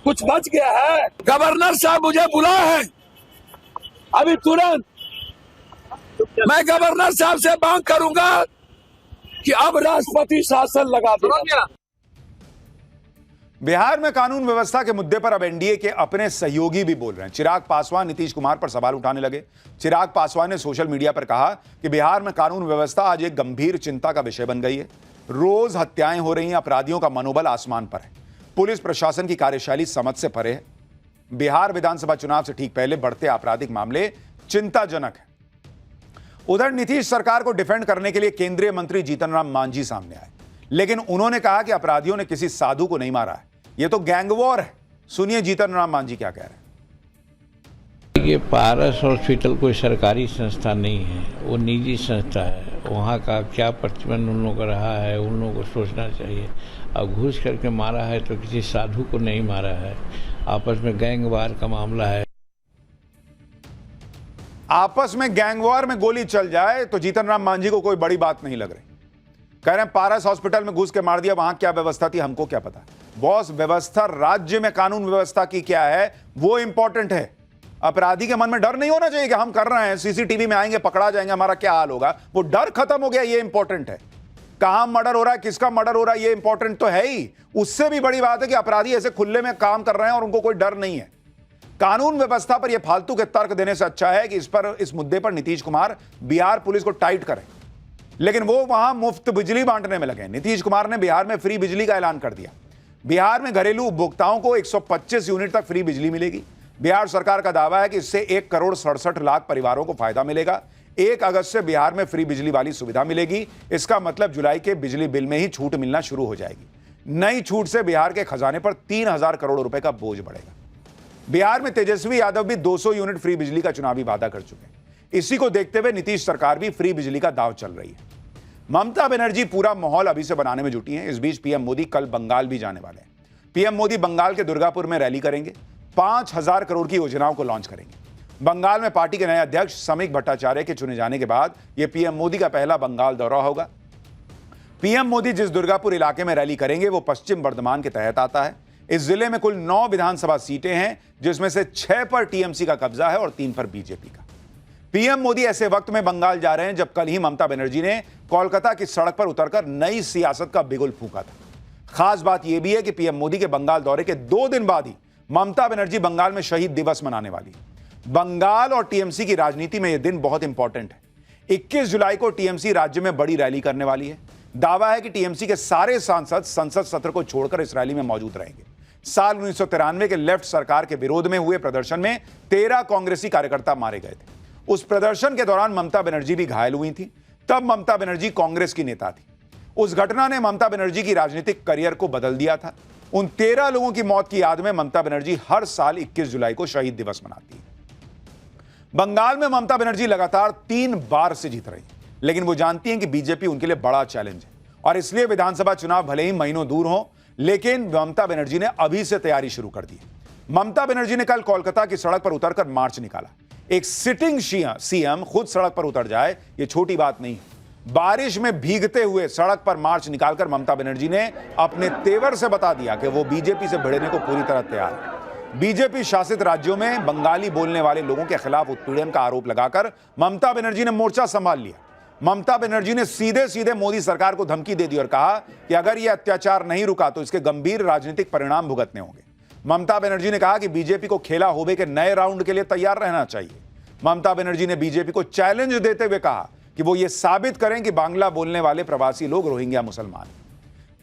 कुछ बच गया है? गवर्नर साहब मुझे बुलाए हैं अभी तुरंत। मैं गवर्नर साहब से मांग करूंगा कि अब राष्ट्रपति शासन लगा दो। बिहार में कानून व्यवस्था के मुद्दे पर अब एनडीए के अपने सहयोगी भी बोल रहे हैं। चिराग पासवान नीतीश कुमार पर सवाल उठाने लगे। चिराग पासवान ने सोशल मीडिया पर कहा कि बिहार में कानून व्यवस्था आज एक गंभीर चिंता का विषय बन गई है। रोज हत्याएं हो रही हैं, अपराधियों का मनोबल आसमान पर है, पुलिस प्रशासन की कार्यशैली समझ से परे है। बिहार विधानसभा चुनाव से ठीक पहले बढ़ते आपराधिक मामले चिंताजनक है। उधर नीतीश सरकार को डिफेंड करने के लिए केंद्रीय मंत्री जीतन राम मांझी सामने आए, लेकिन उन्होंने कहा कि अपराधियों ने किसी साधु को नहीं मारा है, यह तो गैंग वॉर है। सुनिए जीतन राम मांझी क्या कह रहे हैं। ये पारस हॉस्पिटल कोई सरकारी संस्था नहीं है, वो निजी संस्था है। वहाँ का क्या प्रतिबंध उन लोगों का रहा है उन लोगों को सोचना चाहिए। अब घुस करके मारा है तो किसी साधु को नहीं मारा है, आपस में गैंगवार का मामला है। आपस में गैंगवार में गोली चल जाए तो जीतन राम मांझी को कोई बड़ी बात नहीं लग रही। कह रहे हैं पारस हॉस्पिटल में घुस के मार दिया, वहां क्या व्यवस्था थी हमको क्या पता। बॉस, व्यवस्था राज्य में कानून व्यवस्था की क्या है वो इंपॉर्टेंट है। अपराधी के मन में डर नहीं होना चाहिए कि हम कर रहे हैं, सीसीटीवी में आएंगे, पकड़ा जाएंगे, हमारा क्या हाल होगा। वो डर खत्म हो गया, ये इंपॉर्टेंट है। कहां मर्डर हो रहा है, किसका मर्डर हो रहा है, ये इंपॉर्टेंट तो है ही। उससे भी बड़ी बात है कि अपराधी ऐसे खुले में काम कर रहे हैं और उनको कोई डर नहीं है। कानून व्यवस्था पर यह फालतू के तर्क देने से अच्छा है कि इस मुद्दे पर नीतीश कुमार बिहार पुलिस को टाइट करें, लेकिन वो वहां मुफ्त बिजली बांटने में लगे। नीतीश कुमार ने बिहार में फ्री बिजली का ऐलान कर दिया। बिहार में घरेलू उपभोक्ताओं को 125 यूनिट तक फ्री बिजली मिलेगी। बिहार सरकार का दावा है कि इससे 1,67,00,000 परिवारों को फायदा मिलेगा। 1 अगस्त से बिहार में फ्री बिजली वाली सुविधा मिलेगी। इसका मतलब जुलाई के बिजली बिल में ही छूट मिलना शुरू हो जाएगी। नई छूट से बिहार के खजाने पर 3,000 करोड़ रुपए का बोझ बढ़ेगा। बिहार में तेजस्वी यादव भी 200 यूनिट फ्री बिजली का चुनावी वादा कर चुके हैं। इसी को देखते हुए नीतीश सरकार भी फ्री बिजली का दाव चल रही है। ममता बनर्जी पूरा माहौल अभी से बनाने में जुटी हैं। इस बीच पीएम मोदी कल बंगाल भी जाने वाले हैं। पीएम मोदी बंगाल के दुर्गापुर में रैली करेंगे, 5,000 करोड़ की योजनाओं को लॉन्च करेंगे। बंगाल में पार्टी के नए अध्यक्ष समीक भट्टाचार्य के चुने जाने के बाद यह पीएम मोदी का पहला बंगाल दौरा होगा। पीएम मोदी जिस दुर्गापुर इलाके में रैली करेंगे वो पश्चिम बर्धमान के तहत आता है। इस जिले में कुल 9 विधानसभा सीटें हैं, जिसमें से 6 पर टीएमसी का कब्जा है और 3 पर बीजेपी का। पीएम मोदी ऐसे वक्त में बंगाल जा रहे हैं जब कल ही ममता बनर्जी ने कोलकाता की सड़क पर उतरकर नई सियासत का बिगुल फूंका था। खास बात यह भी है कि पीएम मोदी के बंगाल दौरे के 2 दिन बाद ही ममता बनर्जी बंगाल में शहीद दिवस मनाने वाली है। बंगाल और टीएमसी की राजनीति में यह दिन बहुत इंपॉर्टेंट है। 21 जुलाई को टीएमसी राज्य में बड़ी रैली करने वाली है। दावा है कि टीएमसी के सारे सांसद संसद सत्र को छोड़कर इस रैली में मौजूद रहेंगे। साल 1993 के लेफ्ट सरकार के विरोध में हुए प्रदर्शन में 13 कांग्रेसी कार्यकर्ता मारे गए थे। उस प्रदर्शन के दौरान ममता बनर्जी भी घायल हुई थी। तब ममता बनर्जी कांग्रेस की नेता थी। उस घटना ने ममता बनर्जी की राजनीतिक करियर को बदल दिया था। उन 13 लोगों की मौत की याद में ममता बनर्जी हर साल 21 जुलाई को शहीद दिवस मनाती है। बंगाल में ममता बनर्जी लगातार 3 बार से जीत रही है, लेकिन वो जानती हैं कि बीजेपी उनके लिए बड़ा चैलेंज है और इसलिए विधानसभा चुनाव भले ही महीनों दूर हो, लेकिन ममता बनर्जी ने अभी से तैयारी शुरू कर दी है। ममता बनर्जी ने कल कोलकाता की सड़क पर उतरकर मार्च निकाला। एक सिटिंग सीएम खुद सड़क पर उतर जाए, यह छोटी बात नहीं। बारिश में भीगते हुए सड़क पर मार्च निकालकर ममता बनर्जी ने अपने तेवर से बता दिया कि वो बीजेपी से भिड़ने को पूरी तरह तैयार है। बीजेपी शासित राज्यों में बंगाली बोलने वाले लोगों के खिलाफ उत्पीड़न का आरोप लगाकर ममता बनर्जी ने मोर्चा संभाल लिया। ममता बनर्जी ने सीधे सीधे मोदी सरकार को धमकी दे दी और कहा कि अगर यह अत्याचार नहीं रुका तो इसके गंभीर राजनीतिक परिणाम भुगतने होंगे। ममता बनर्जी ने कहा कि बीजेपी को खेला होबे के नए राउंड के लिए तैयार रहना चाहिए। ममता बनर्जी ने बीजेपी को चैलेंज देते हुए कहा कि वो ये साबित करें कि बांग्ला बोलने वाले प्रवासी लोग रोहिंग्या मुसलमान।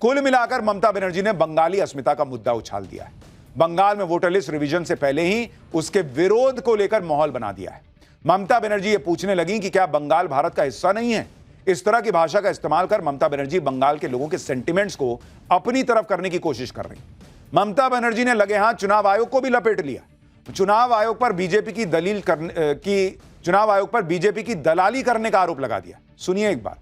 कुल मिलाकर ममता बनर्जी ने बंगाली अस्मिता का मुद्दा उछाल दिया है। बंगाल में वोटर लिस्ट रिवीजन से पहले ही उसके विरोध को लेकर माहौल बना दिया है। ममता बनर्जी ये पूछने लगी कि क्या बंगाल भारत का हिस्सा नहीं है। इस तरह की भाषा का इस्तेमाल कर ममता बनर्जी बंगाल के लोगों के सेंटिमेंट्स को अपनी तरफ करने की कोशिश कर रही। ममता बनर्जी ने लगे हाथ चुनाव आयोग को भी लपेट लिया। चुनाव आयोग पर बीजेपी की दलाली करने का आरोप लगा दिया। सुनिए एक बार।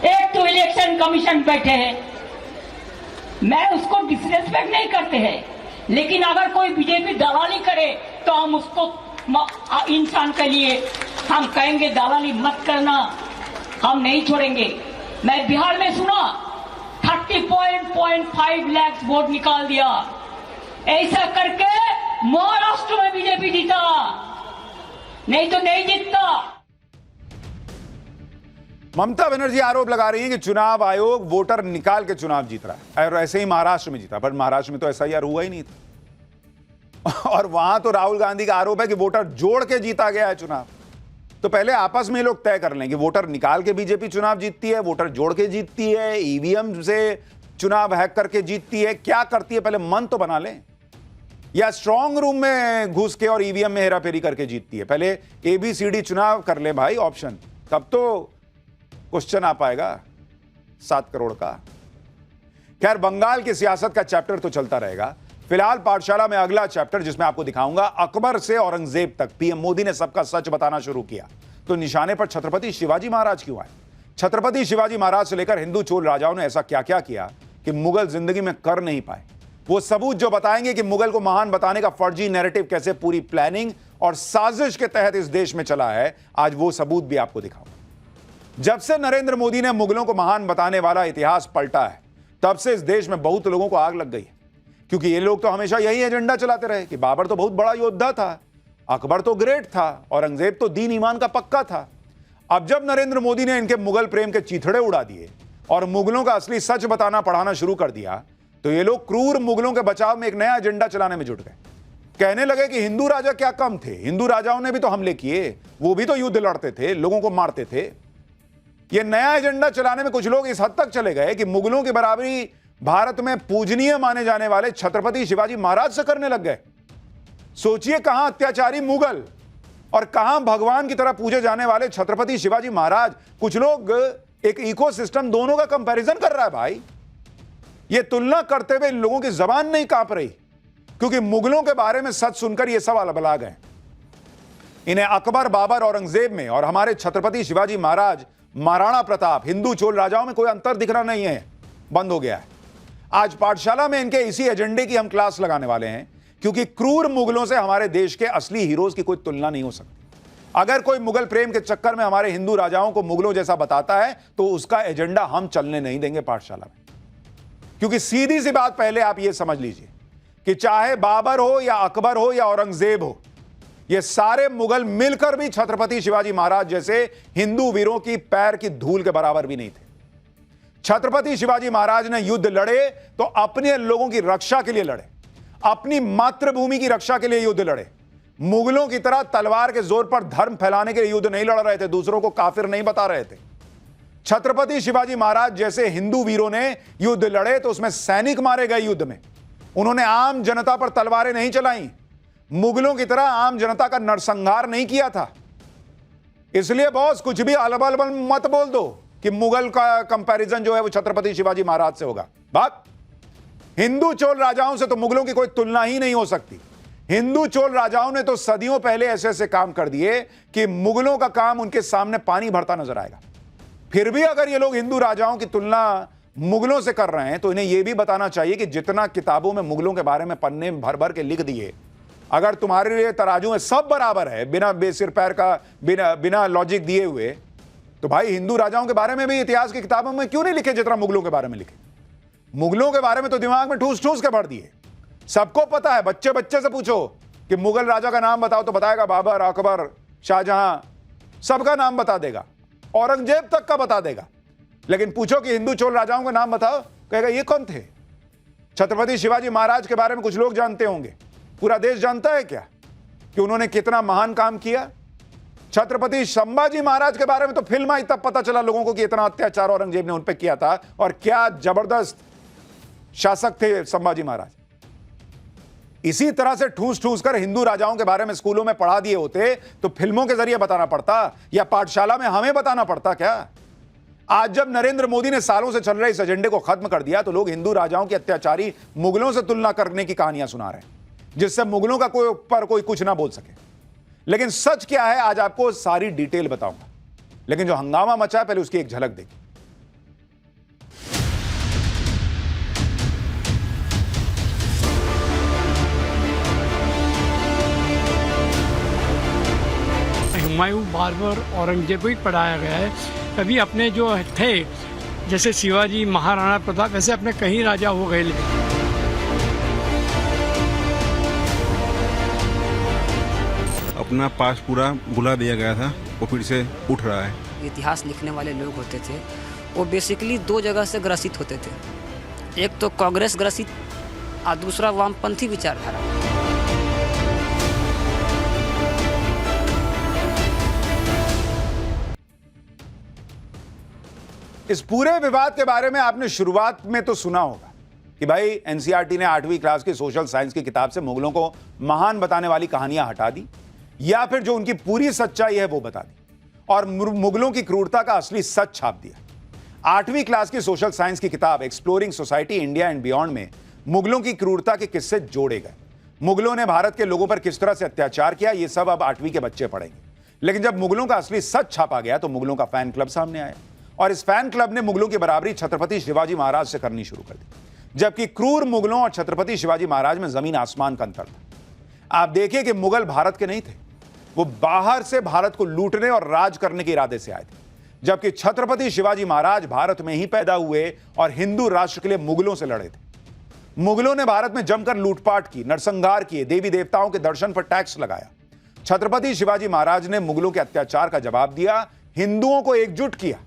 एक तो इलेक्शन कमीशन बैठे हैं, मैं उसको डिसरेस्पेक्ट नहीं करते हैं, लेकिन अगर कोई बीजेपी दलाली करे तो हम उसको इंसान के लिए हम कहेंगे दलाली मत करना, हम नहीं छोड़ेंगे। मैं बिहार में सुना 30.5 लाख वोट निकाल दिया, ऐसा करके महाराष्ट्र में बीजेपी जीता, नहीं तो नहीं जीतता। ममता बनर्जी आरोप लगा रही है कि चुनाव आयोग वोटर निकाल के चुनाव जीत रहा है और ऐसे ही महाराष्ट्र में जीता, पर महाराष्ट्र में तो एसआईआर हुआ ही नहीं था और वहां तो राहुल गांधी का आरोप है कि वोटर जोड़ के जीता गया है चुनाव। तो पहले आपस में लोग तय कर लें कि वोटर निकाल के बीजेपी चुनाव जीतती है, वोटर जोड़ के जीतती है, ईवीएम से चुनाव हैक करके जीतती है, क्या करती है, पहले मन तो बना लें, या स्ट्रांग रूम में घुस के और ईवीएम में हेराफेरी करके जीतती है। पहले ABCD चुनाव कर ले भाई ऑप्शन, तब तो क्वेश्चन आ पाएगा 7 करोड़ का। खैर, बंगाल की सियासत का चैप्टर तो चलता रहेगा। फिलहाल पाठशाला में अगला चैप्टर जिसमें आपको दिखाऊंगा अकबर से औरंगजेब तक पीएम मोदी ने सबका सच बताना शुरू किया तो निशाने पर छत्रपति शिवाजी महाराज क्यों आए। छत्रपति शिवाजी महाराज से लेकर हिंदू चोल राजाओं ने ऐसा क्या क्या किया कि मुगल जिंदगी में कर नहीं पाए। वो सबूत जो बताएंगे कि मुगल को महान बताने का फर्जी नैरेटिव कैसे पूरी प्लानिंग और साजिश के तहत इस देश में चला है, आज वो सबूत भी आपको दिखाऊंगा। जब से नरेंद्र मोदी ने मुगलों को महान बताने वाला इतिहास पलटा है, तब से इस देश में बहुत लोगों को आग लग गई है, क्योंकि ये लोग तो हमेशा यही एजेंडा चलाते रहे कि बाबर तो बहुत बड़ा योद्धा था, अकबर तो ग्रेट था, औरंगजेब तो दीन ईमान का पक्का था। अब जब नरेंद्र मोदी ने इनके मुगल प्रेम के चीथड़े उड़ा दिए और मुगलों का असली सच बताना पढ़ाना शुरू कर दिया, तो ये लोग क्रूर मुगलों के बचाव में एक नया एजेंडा चलाने में जुट गए। कहने लगे कि हिंदू राजा क्या कम थे, हिंदू राजाओं ने भी तो हमले किए, वो भी तो युद्ध लड़ते थे, लोगों को मारते थे। ये नया एजेंडा चलाने में कुछ लोग इस हद तक चले गए कि मुगलों की बराबरी भारत में पूजनीय माने जाने वाले छत्रपति शिवाजी महाराज से करने लग गए। सोचिए, कहां अत्याचारी मुगल और कहां भगवान की तरह पूजे जाने वाले छत्रपति शिवाजी महाराज। कुछ लोग एक इकोसिस्टम दोनों का कंपैरिजन कर रहा है भाई। ये तुलना करते हुए इन लोगों की जबान नहीं कांप रही, क्योंकि मुगलों के बारे में सच सुनकर ये सवाल बला गए। इन्हें अकबर, बाबर, औरंगजेब में और हमारे छत्रपति शिवाजी महाराज, महाराणा प्रताप, हिंदू चोल राजाओं में कोई अंतर दिख रहा नहीं है, बंद हो गया है। आज पाठशाला में इनके इसी एजेंडे की हम क्लास लगाने वाले हैं, क्योंकि क्रूर मुगलों से हमारे देश के असली हीरोज की कोई तुलना नहीं हो सकती। अगर कोई मुगल प्रेम के चक्कर में हमारे हिंदू राजाओं को मुगलों जैसा बताता है तो उसका एजेंडा हम चलने नहीं देंगे पाठशाला में। क्योंकि सीधी सी बात पहले आप यह समझ लीजिए कि चाहे बाबर हो या अकबर हो या औरंगजेब हो, ये सारे मुगल मिलकर भी छत्रपति शिवाजी महाराज जैसे हिंदू वीरों की पैर की धूल के बराबर भी नहीं थे। छत्रपति शिवाजी महाराज ने युद्ध लड़े तो अपने लोगों की रक्षा के लिए लड़े, अपनी मातृभूमि की रक्षा के लिए युद्ध लड़े। मुगलों की तरह तलवार के जोर पर धर्म फैलाने के लिए युद्ध नहीं लड़ रहे थे, दूसरों को काफिर नहीं बता रहे थे। छत्रपति शिवाजी महाराज जैसे हिंदू वीरों ने युद्ध लड़े तो उसमें सैनिक मारे गए युद्ध में, उन्होंने आम जनता पर तलवारें नहीं चलाई, मुगलों की तरह आम जनता का नरसंहार नहीं किया था। इसलिए बॉस कुछ भी अलबल मत बोल दो कि मुगल का कंपैरिजन जो है वो छत्रपति शिवाजी महाराज से होगा। बात हिंदू चोल राजाओं से तो मुगलों की कोई तुलना ही नहीं हो सकती। हिंदू चोल राजाओं ने तो सदियों पहले ऐसे ऐसे काम कर दिए कि मुगलों का काम उनके सामने पानी भरता नजर आएगा। फिर भी अगर ये लोग हिंदू राजाओं की तुलना मुगलों से कर रहे हैं तो इन्हें यह भी बताना चाहिए कि जितना किताबों में मुगलों के बारे में पन्ने भर भर के लिख दिए, अगर तुम्हारे लिए तराजू में सब बराबर है, बिना बेसिर पैर का, बिना लॉजिक दिए हुए, तो भाई हिंदू राजाओं के बारे में भी इतिहास की किताबों में क्यों नहीं लिखे जितना मुगलों के बारे में लिखे? मुगलों के बारे में तो दिमाग में ठूस ठूस के भर दिए। सबको पता है, बच्चे बच्चे से पूछो कि मुगल राजा का नाम बताओ तो बताएगा बाबर, अकबर, शाहजहां, सबका नाम बता देगा, औरंगजेब तक का बता देगा। लेकिन पूछो कि हिंदू चोल राजाओं का नाम बताओ, कहेगा ये कौन थे? छत्रपति शिवाजी महाराज के बारे में कुछ लोग जानते होंगे, पूरा देश जानता है क्या कि उन्होंने कितना महान काम किया? छत्रपति संभाजी महाराज के बारे में तो फिल्म आई तब पता चला लोगों को कि इतना अत्याचार औरंगजेब ने उन पर किया था और क्या जबरदस्त शासक थे संभाजी महाराज। इसी तरह से ठूस ठूस कर हिंदू राजाओं के बारे में स्कूलों में पढ़ा दिए होते तो फिल्मों के जरिए बताना पड़ता या पाठशाला में हमें बताना पड़ता क्या? आज जब नरेंद्र मोदी ने सालों से चल रहे इस एजेंडे को खत्म कर दिया तो लोग हिंदू राजाओं की अत्याचारी मुगलों से तुलना करने की कहानियां सुना रहे हैं, जिससे मुगलों का कोई कुछ ना बोल सके। लेकिन सच क्या है आज आपको सारी डिटेल बताऊंगा, लेकिन जो हंगामा मचा है पहले उसकी एक झलक देखिए। हुमायूं बाबर औरंगजेब को ही पढ़ाया गया है। कभी अपने जो थे जैसे शिवाजी महाराणा प्रताप, ऐसे अपने कई राजा हो गए। अपना पास पूरा भुला दिया गया था, वो फिर से उठ रहा है। इतिहास लिखने वाले लोग होते थे वो बेसिकली दो जगह से ग्रसित होते थे, एक तो कांग्रेस ग्रसित और दूसरा वामपंथी विचारधारा। इस पूरे विवाद के बारे में आपने शुरुआत में तो सुना होगा कि भाई एनसीईआरटी ने 8वीं क्लास की सोशल साइंस की किताब से मुगलों को महान बताने वाली कहानियां हटा दी या फिर जो उनकी पूरी सच्चाई है वो बता दी और मुगलों की क्रूरता का असली सच छाप दिया। 8वीं क्लास की सोशल साइंस की किताब exploring society India and beyond में मुगलों की क्रूरता के किस्से जोड़े गए। मुगलों ने भारत के लोगों पर किस तरह से अत्याचार किया ये सब अब 8वीं के बच्चे पढ़ेंगे। लेकिन जब मुगलों का असली सच छापा गया तो मुगलों का फैन क्लब सामने आया और इस फैन क्लब ने मुगलों की बराबरी छत्रपति शिवाजी महाराज से करनी शुरू कर दी, जबकि क्रूर मुगलों और छत्रपति शिवाजी महाराज में जमीन आसमान का अंतर था। आप देखिए कि मुगल भारत के नहीं थे, वो बाहर से भारत को लूटने और राज करने के इरादे से आए थे, जबकि छत्रपति शिवाजी महाराज भारत में ही पैदा हुए और हिंदू राष्ट्र के लिए मुगलों से लड़े थे। मुगलों ने भारत में जमकर लूटपाट की, नरसंहार किए, देवी देवताओं के दर्शन पर टैक्स लगाया। छत्रपति शिवाजी महाराज ने मुगलों के अत्याचार का जवाब दिया, हिंदुओं को एकजुट किया।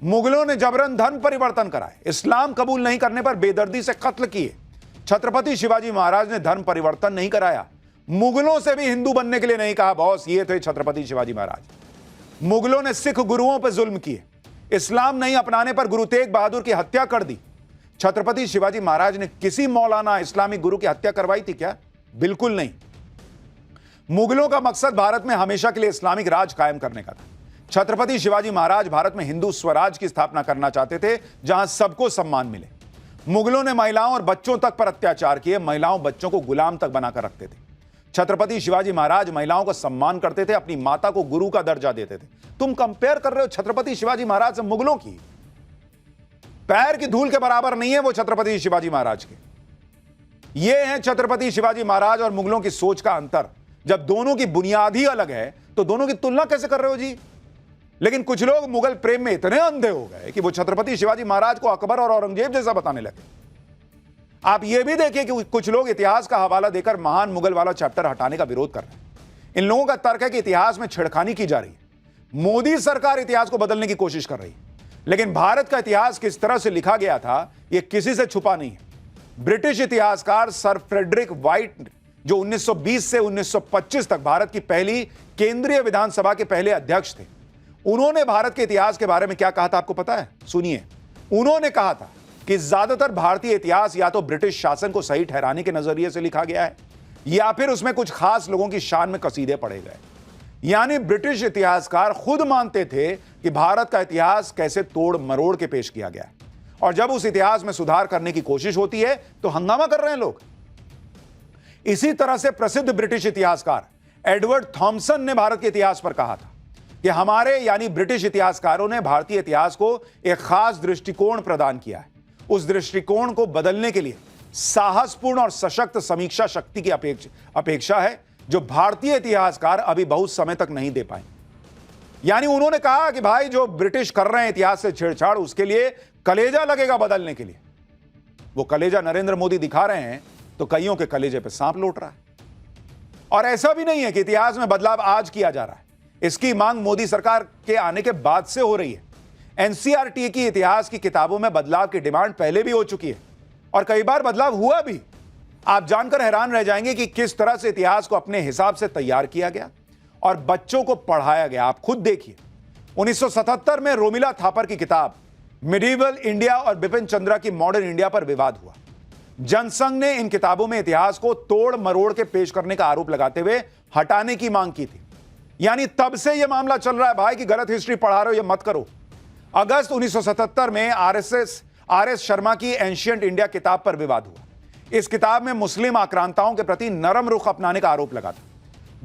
मुगलों ने जबरन धर्म परिवर्तन कराए, इस्लाम कबूल नहीं करने पर बेदर्दी से कत्ल किए। छत्रपति शिवाजी महाराज ने धर्म परिवर्तन नहीं कराया, मुगलों से भी हिंदू बनने के लिए नहीं कहा बॉस। ये थे छत्रपति शिवाजी महाराज। मुगलों ने सिख गुरुओं पर जुल्म किए, इस्लाम नहीं अपनाने पर गुरु तेग बहादुर की हत्या कर दी। छत्रपति शिवाजी महाराज ने किसी मौलाना इस्लामिक गुरु की हत्या करवाई थी क्या? बिल्कुल नहीं। मुगलों का मकसद भारत में हमेशा के लिए इस्लामिक राज कायम करने का था। छत्रपति शिवाजी महाराज भारत में हिंदू स्वराज की स्थापना करना चाहते थे जहां सबको सम्मान मिले। मुगलों ने महिलाओं और बच्चों तक पर अत्याचार किए, महिलाओं बच्चों को गुलाम तक बनाकर रखते थे। छत्रपति शिवाजी महाराज महिलाओं का सम्मान करते थे, अपनी माता को गुरु का दर्जा देते थे। तुम कंपेयर कर रहे हो छत्रपति शिवाजी महाराज से मुगलों की? पैर की धूल के बराबर नहीं है वो छत्रपति शिवाजी महाराज के। ये है छत्रपति शिवाजी महाराज और मुगलों की सोच का अंतर। जब दोनों की बुनियाद ही अलग है तो दोनों की तुलना कैसे कर रहे हो जी? लेकिन कुछ लोग मुगल प्रेम में इतने अंधे हो गए कि वो छत्रपति शिवाजी महाराज को अकबर और औरंगजेब जैसा बताने लगे। आप ये भी देखिए कि कुछ लोग इतिहास का हवाला देकर महान मुगल वाला चैप्टर हटाने का विरोध कर रहे हैं। इन लोगों का तर्क है कि इतिहास में छेड़खानी की जा रही है। मोदी सरकार इतिहास को बदलने की कोशिश कर रही है, लेकिन भारत का इतिहास किस तरह से लिखा गया था यह किसी से छुपा नहीं है। ब्रिटिश इतिहासकार सर फ्रेडरिक वाइट, जो 1920 से 1925 तक भारत की पहली केंद्रीय विधानसभा के पहले अध्यक्ष थे, उन्होंने भारत के इतिहास के बारे में क्या कहा था आपको पता है? सुनिए। उन्होंने कहा था कि ज्यादातर भारतीय इतिहास या तो ब्रिटिश शासन को सही ठहराने के नजरिए से लिखा गया है या फिर उसमें कुछ खास लोगों की शान में कसीदे पढ़े गए। यानी ब्रिटिश इतिहासकार खुद मानते थे कि भारत का इतिहास कैसे तोड़ मरोड़ के पेश किया गया है और जब उस इतिहास में सुधार करने की कोशिश होती है तो हंगामा कर रहे हैं लोग। इसी तरह से प्रसिद्ध ब्रिटिश इतिहासकार एडवर्ड थॉमसन ने भारत के इतिहास पर कहा था कि हमारे यानी ब्रिटिश इतिहासकारों ने भारतीय इतिहास को एक खास दृष्टिकोण प्रदान किया है। उस दृष्टिकोण को बदलने के लिए साहसपूर्ण और सशक्त समीक्षा शक्ति की अपेक्षा है, जो भारतीय इतिहासकार अभी बहुत समय तक नहीं दे पाए। यानी उन्होंने कहा कि भाई जो ब्रिटिश कर रहे हैं इतिहास से छेड़छाड़, उसके लिए कलेजा लगेगा बदलने के लिए। वो कलेजा नरेंद्र मोदी दिखा रहे हैं तो कईयों के कलेजे पे सांप लौट रहा है। और ऐसा भी नहीं है कि इतिहास में बदलाव आज किया जा रहा है, इसकी मांग मोदी सरकार के आने के बाद से हो रही है। एनसीईआरटी की इतिहास की किताबों में बदलाव की डिमांड पहले भी हो चुकी है और कई बार बदलाव हुआ भी। आप जानकर हैरान रह जाएंगे कि किस तरह से इतिहास को अपने हिसाब से तैयार किया गया और बच्चों को पढ़ाया गया। आप खुद देखिए, 1977 में रोमिला थापर की किताब मिडीवल इंडिया और बिपिन चंद्रा की मॉडर्न इंडिया पर विवाद हुआ। जनसंघ ने इन किताबों में इतिहास को तोड़ मरोड़ के पेश करने का आरोप लगाते हुए हटाने की मांग की थी। यानी तब से यह मामला चल रहा है भाई कि गलत हिस्ट्री पढ़ा रहे हो, यह मत करो। अगस्त 1977 में आर.एस. शर्मा की एंशिएंट इंडिया किताब पर विवाद हुआ। इस किताब में मुस्लिम आक्रांताओं के प्रति नरम रुख अपनाने का आरोप लगा था।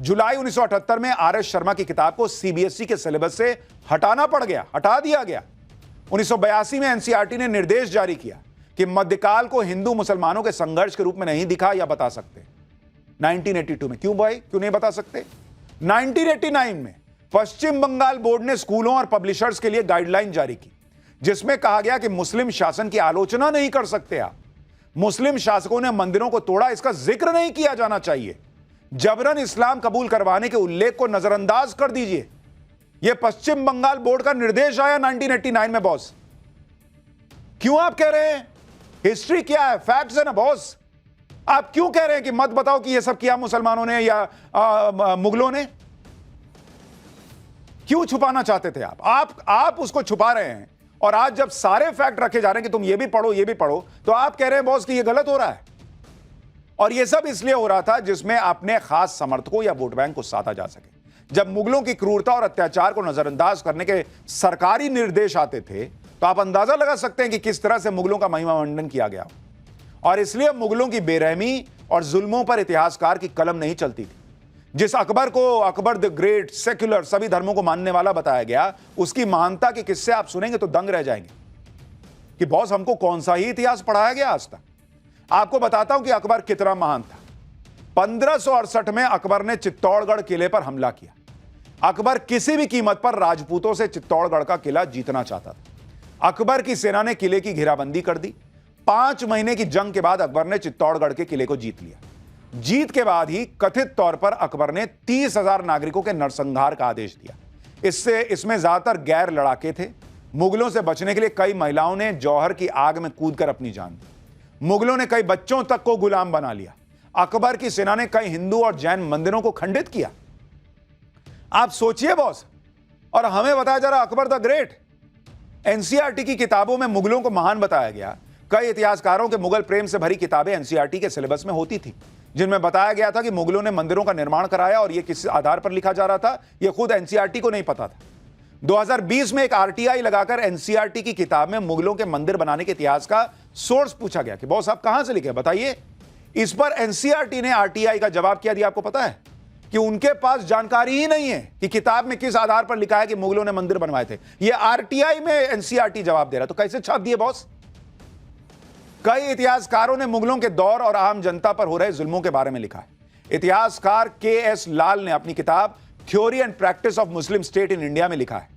जुलाई 1978 में आर.एस. शर्मा की किताब को सीबीएसई के सिलेबस से हटा दिया गया। 1982 में एनसीईआरटी ने निर्देश जारी किया कि मध्यकाल को हिंदू मुसलमानों के संघर्ष के रूप में नहीं दिखा या बता सकते। 1982 में क्यों नहीं बता सकते? 1989 में पश्चिम बंगाल बोर्ड ने स्कूलों और पब्लिशर्स के लिए गाइडलाइन जारी की, जिसमें कहा गया कि मुस्लिम शासन की आलोचना नहीं कर सकते आप। मुस्लिम शासकों ने मंदिरों को तोड़ा, इसका जिक्र नहीं किया जाना चाहिए। जबरन इस्लाम कबूल करवाने के उल्लेख को नजरअंदाज कर दीजिए। यह पश्चिम बंगाल बोर्ड का निर्देश आया 1989 में बॉस। क्यों आप कह रहे हैं? हिस्ट्री क्या है? फैक्ट्स है ना बॉस। आप क्यों कह रहे हैं कि मत बताओ कि यह सब किया मुसलमानों ने या मुगलों ने? क्यों छुपाना चाहते थे आप उसको छुपा रहे हैं। और आज जब सारे फैक्ट रखे जा रहे हैं कि तुम ये भी पढ़ो, तो आप कह रहे हैं बॉस कि ये गलत हो रहा है। और ये सब इसलिए हो रहा था जिसमें अपने खास समर्थकों या वोट बैंक को साधा जा सके। जब मुगलों की क्रूरता और अत्याचार को नजरअंदाज करने के सरकारी निर्देश आते थे, तो आप अंदाजा लगा सकते हैं कि किस तरह से मुगलों का महिमा मंडन किया गया। और इसलिए मुगलों की बेरहमी और जुल्मों पर इतिहासकार की कलम नहीं चलती थी। जिस अकबर को अकबर द ग्रेट, सेक्युलर, सभी धर्मों को मानने वाला बताया गया, उसकी महानता के किस्से आप सुनेंगे तो दंग रह जाएंगे कि बॉस हमको कौन सा ही इतिहास पढ़ाया गया आज तक। आपको बताता हूं कि अकबर कितना महान था। 1568 में अकबर ने चित्तौड़गढ़ किले पर हमला किया। अकबर किसी भी कीमत पर राजपूतों से चित्तौड़गढ़ का किला जीतना चाहता था। अकबर की सेना ने किले की घेराबंदी कर दी। 5 महीने की जंग के बाद अकबर ने चित्तौड़गढ़ के किले को जीत लिया। जीत के बाद ही कथित तौर पर अकबर ने 30,000 नागरिकों के नरसंहार का आदेश दिया। इसमें ज्यादातर गैर लड़ाके थे। मुगलों से बचने के लिए कई महिलाओं ने जौहर की आग में कूदकर अपनी जान दी। मुगलों ने कई बच्चों तक को गुलाम बना लिया। अकबर की सेना ने कई हिंदू और जैन मंदिरों को खंडित किया। आप सोचिए बॉस, और हमें बताया जा रहा अकबर द ग्रेट। एनसीईआरटी की किताबों में मुगलों को महान बताया गया। कई इतिहासकारों के मुगल प्रेम से भरी किताबें एनसीईआरटी के सिलेबस में होती थी, जिनमें बताया गया था कि मुगलों ने मंदिरों का निर्माण कराया। और यह किस आधार पर लिखा जा रहा था, यह खुद एनसीईआरटी को नहीं पता था। 2020 में एक आरटीआई लगाकर एनसीईआरटी की किताब में मुगलों के मंदिर बनाने के इतिहास का सोर्स पूछा गया कि बॉस आप कहां से लिखे, बताइए। इस पर एनसीईआरटी ने आरटीआई का जवाब क्या दिया, आपको पता है? कि उनके पास जानकारी ही नहीं है कि किताब में किस आधार पर लिखा है कि मुगलों ने मंदिर बनवाए थे। यह आरटीआई में एनसीईआरटी जवाब दे रहा है, तो कैसे छाप दिए बॉस? कई इतिहासकारों ने मुगलों के दौर और आम जनता पर हो रहे जुल्मों के बारे में लिखा है। इतिहासकार के.एस. लाल ने अपनी किताब theory and practice of Muslim state in India में लिखा है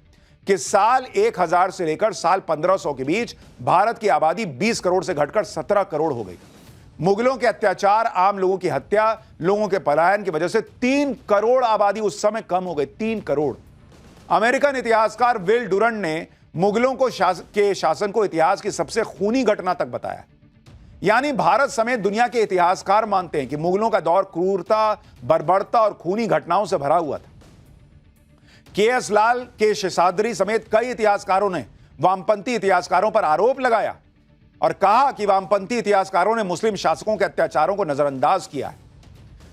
कि साल 1000 से लेकर साल 1500 के बीच भारत की आबादी 20 करोड़ से घटकर 17 करोड़ हो गई। मुगलों के अत्याचार, आम लोगों की हत्या, लोगों के पलायन की वजह से 3 करोड़ आबादी उस समय कम हो गई। 3 करोड़। अमेरिकन इतिहासकार विल डुरंट ने मुगलों के शासन को इतिहास की सबसे खूनी घटना तक बताया। यानी भारत समेत दुनिया के इतिहासकार मानते हैं कि मुगलों का दौर क्रूरता, बर्बरता और खूनी घटनाओं से भरा हुआ था। के.एस. लाल, के शेषाद्री समेत कई इतिहासकारों ने वामपंथी इतिहासकारों पर आरोप लगाया और कहा कि वामपंथी इतिहासकारों ने मुस्लिम शासकों के अत्याचारों को नजरअंदाज किया है।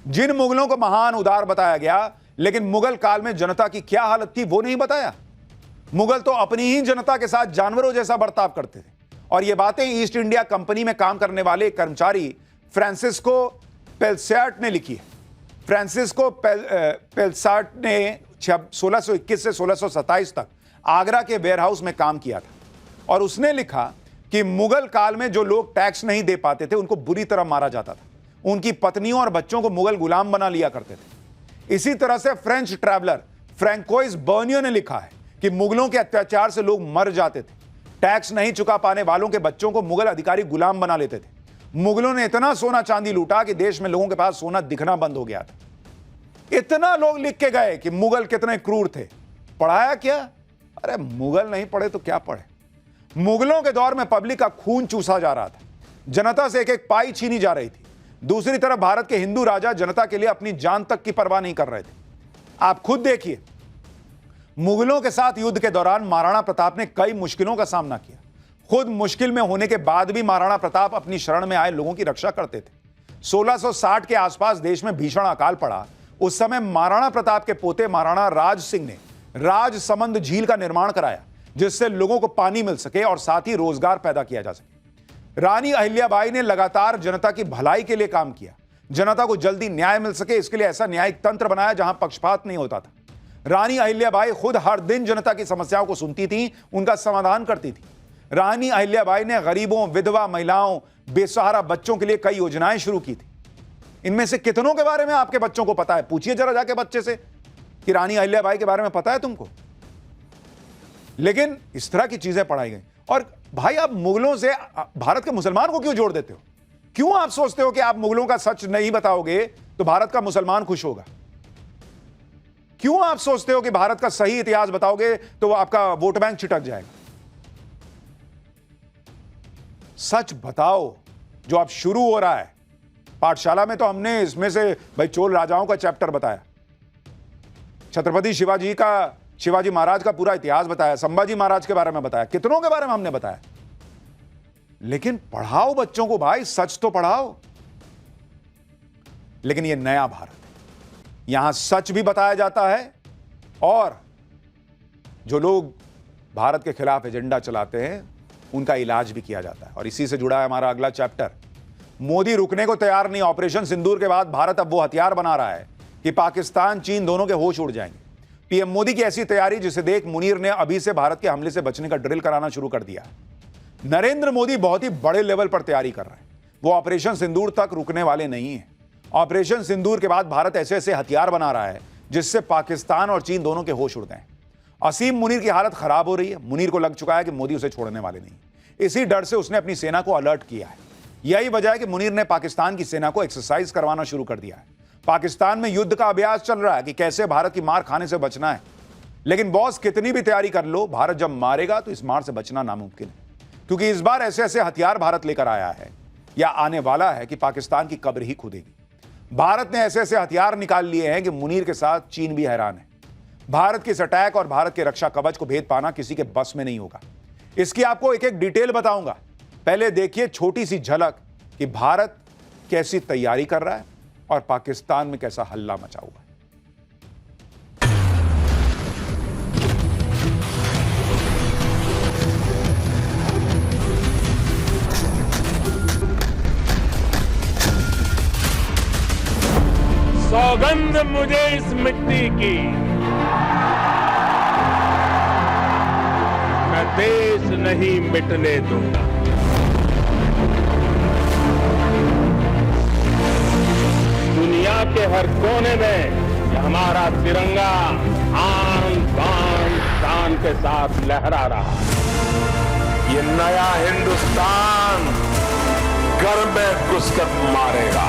जिन मुगलों को महान, उदार बताया गया, लेकिन मुगल काल में जनता की क्या हालत थी वो नहीं बताया। मुगल तो अपनी ही जनता के साथ जानवरों जैसा बर्ताव करते थे। और ये बातें ईस्ट इंडिया कंपनी में काम करने वाले कर्मचारी फ्रांसिस्को पेल्सैट ने लिखी है। फ्रांसिस्को पेल्सार्ट ने 1621 से 1627 तक आगरा के वेयरहाउस में काम किया था और उसने लिखा कि मुगल काल में जो लोग टैक्स नहीं दे पाते थे उनको बुरी तरह मारा जाता था, उनकी पत्नियों और बच्चों को मुगल गुलाम बना लिया करते थे। इसी तरह से फ्रेंच ट्रैवलर फ्रैंकोइस बर्नियो ने लिखा है कि मुगलों के अत्याचार से लोग मर जाते थे, टैक्स नहीं चुका पाने वालों के बच्चों को मुगल अधिकारी गुलाम बना लेते थे। मुगलों ने इतना सोना चांदी लूटा कि देश में लोगों के पास सोना दिखना बंद हो गया था। इतना लोग लिख के गए कि मुगल कितने क्रूर थे। पढ़ाया क्या? अरे मुगल नहीं पढ़े तो क्या पढ़े। मुगलों के दौर में पब्लिक का खून चूसा जा रहा था, जनता से एक एक पाई छीनी जा रही थी। दूसरी तरफ भारत के हिंदू राजा जनता के लिए अपनी जान तक की परवाह नहीं कर रहे थे। आप खुद देखिए, मुगलों के साथ युद्ध के दौरान महाराणा प्रताप ने कई मुश्किलों का सामना किया। खुद मुश्किल में होने के बाद भी महाराणा प्रताप अपनी शरण में आए लोगों की रक्षा करते थे। 1660 के आसपास देश में भीषण अकाल पड़ा। उस समय महाराणा प्रताप के पोते महाराणा राज सिंह ने राजसमंद झील का निर्माण कराया, जिससे लोगों को पानी मिल सके और साथ ही रोजगार पैदा किया जा सके। रानी अहिल्याबाई ने लगातार जनता की भलाई के लिए काम किया। जनता को जल्दी न्याय मिल सके, इसके लिए ऐसा न्यायिक तंत्र बनाया जहां पक्षपात नहीं होता था। रानी अहिल्याबाई खुद हर दिन जनता की समस्याओं को सुनती थी, उनका समाधान करती थी। रानी अहिल्याबाई ने गरीबों, विधवा महिलाओं, बेसहारा बच्चों के लिए कई योजनाएं शुरू की थी। इनमें से कितनों के बारे में आपके बच्चों को पता है? पूछिए जरा जाके बच्चे से कि रानी अहिल्याबाई के बारे में पता है तुमको? लेकिन इस तरह की चीजें पढ़ाई गई। और भाई, आप मुगलों से भारत के मुसलमान को क्यों जोड़ देते हो? क्यों आप सोचते हो कि आप मुगलों का सच नहीं बताओगे तो भारत का मुसलमान खुश होगा? क्यों आप सोचते हो कि भारत का सही इतिहास बताओगे तो आपका वोट बैंक छिटक जाएगा? सच बताओ। जो अब शुरू हो रहा है पाठशाला में, तो हमने इसमें से भाई चोल राजाओं का चैप्टर बताया, छत्रपति शिवाजी महाराज का पूरा इतिहास बताया, संभाजी महाराज के बारे में बताया, कितनों के बारे में हमने बताया। लेकिन पढ़ाओ बच्चों को भाई, सच तो पढ़ाओ। लेकिन यह नया भारत है, यहां सच भी बताया जाता है और जो लोग भारत के खिलाफ एजेंडा चलाते हैं उनका इलाज भी किया जाता है। और इसी से जुड़ा है हमारा अगला चैप्टर। मोदी रुकने को तैयार नहीं। ऑपरेशन सिंदूर के बाद भारत अब वो हथियार बना रहा है कि पाकिस्तान, चीन दोनों के होश उड़ जाएंगे। पीएम मोदी की ऐसी तैयारी जिसे देख मुनीर ने अभी से भारत के हमले से बचने का ड्रिल कराना शुरू कर दिया। नरेंद्र मोदी बहुत ही बड़े लेवल पर तैयारी कर रहे हैं। वो ऑपरेशन सिंदूर तक रुकने वाले नहीं है। ऑपरेशन सिंदूर के बाद भारत ऐसे ऐसे हथियार बना रहा है जिससे पाकिस्तान और चीन दोनों के होश उड़ गए। असीम मुनीर की हालत खराब हो रही है। मुनीर को लग चुका है कि मोदी उसे छोड़ने वाले नहीं। इसी डर से उसने अपनी सेना को अलर्ट किया है। यही वजह है कि मुनीर ने पाकिस्तान की सेना को एक्सरसाइज करवाना शुरू कर दिया है। पाकिस्तान में युद्ध का अभ्यास चल रहा है कि कैसे भारत की मार खाने से बचना है। लेकिन बॉस, कितनी भी तैयारी कर लो, भारत जब मारेगा तो इस मार से बचना नामुमकिन है, क्योंकि इस बार ऐसे ऐसे हथियार भारत लेकर आया है या आने वाला है कि पाकिस्तान की कब्र ही खुदेगी। भारत ने ऐसे ऐसे हथियार निकाल लिए हैं कि मुनीर के साथ चीन भी हैरान है। भारत के इस अटैक और भारत के रक्षा कवच को भेद पाना किसी के बस में नहीं होगा। इसकी आपको एक एक डिटेल बताऊंगा। पहले देखिए छोटी सी झलक कि भारत कैसी तैयारी कर रहा है और पाकिस्तान में कैसा हल्ला मचा हुआ है। सौगंध मुझे इस मिट्टी की, मैं देश नहीं मिटने दूंगा। दुनिया के हर कोने में हमारा तिरंगा आन बान शान के साथ लहरा रहा है। ये नया हिंदुस्तान घर में घुसकर मारेगा।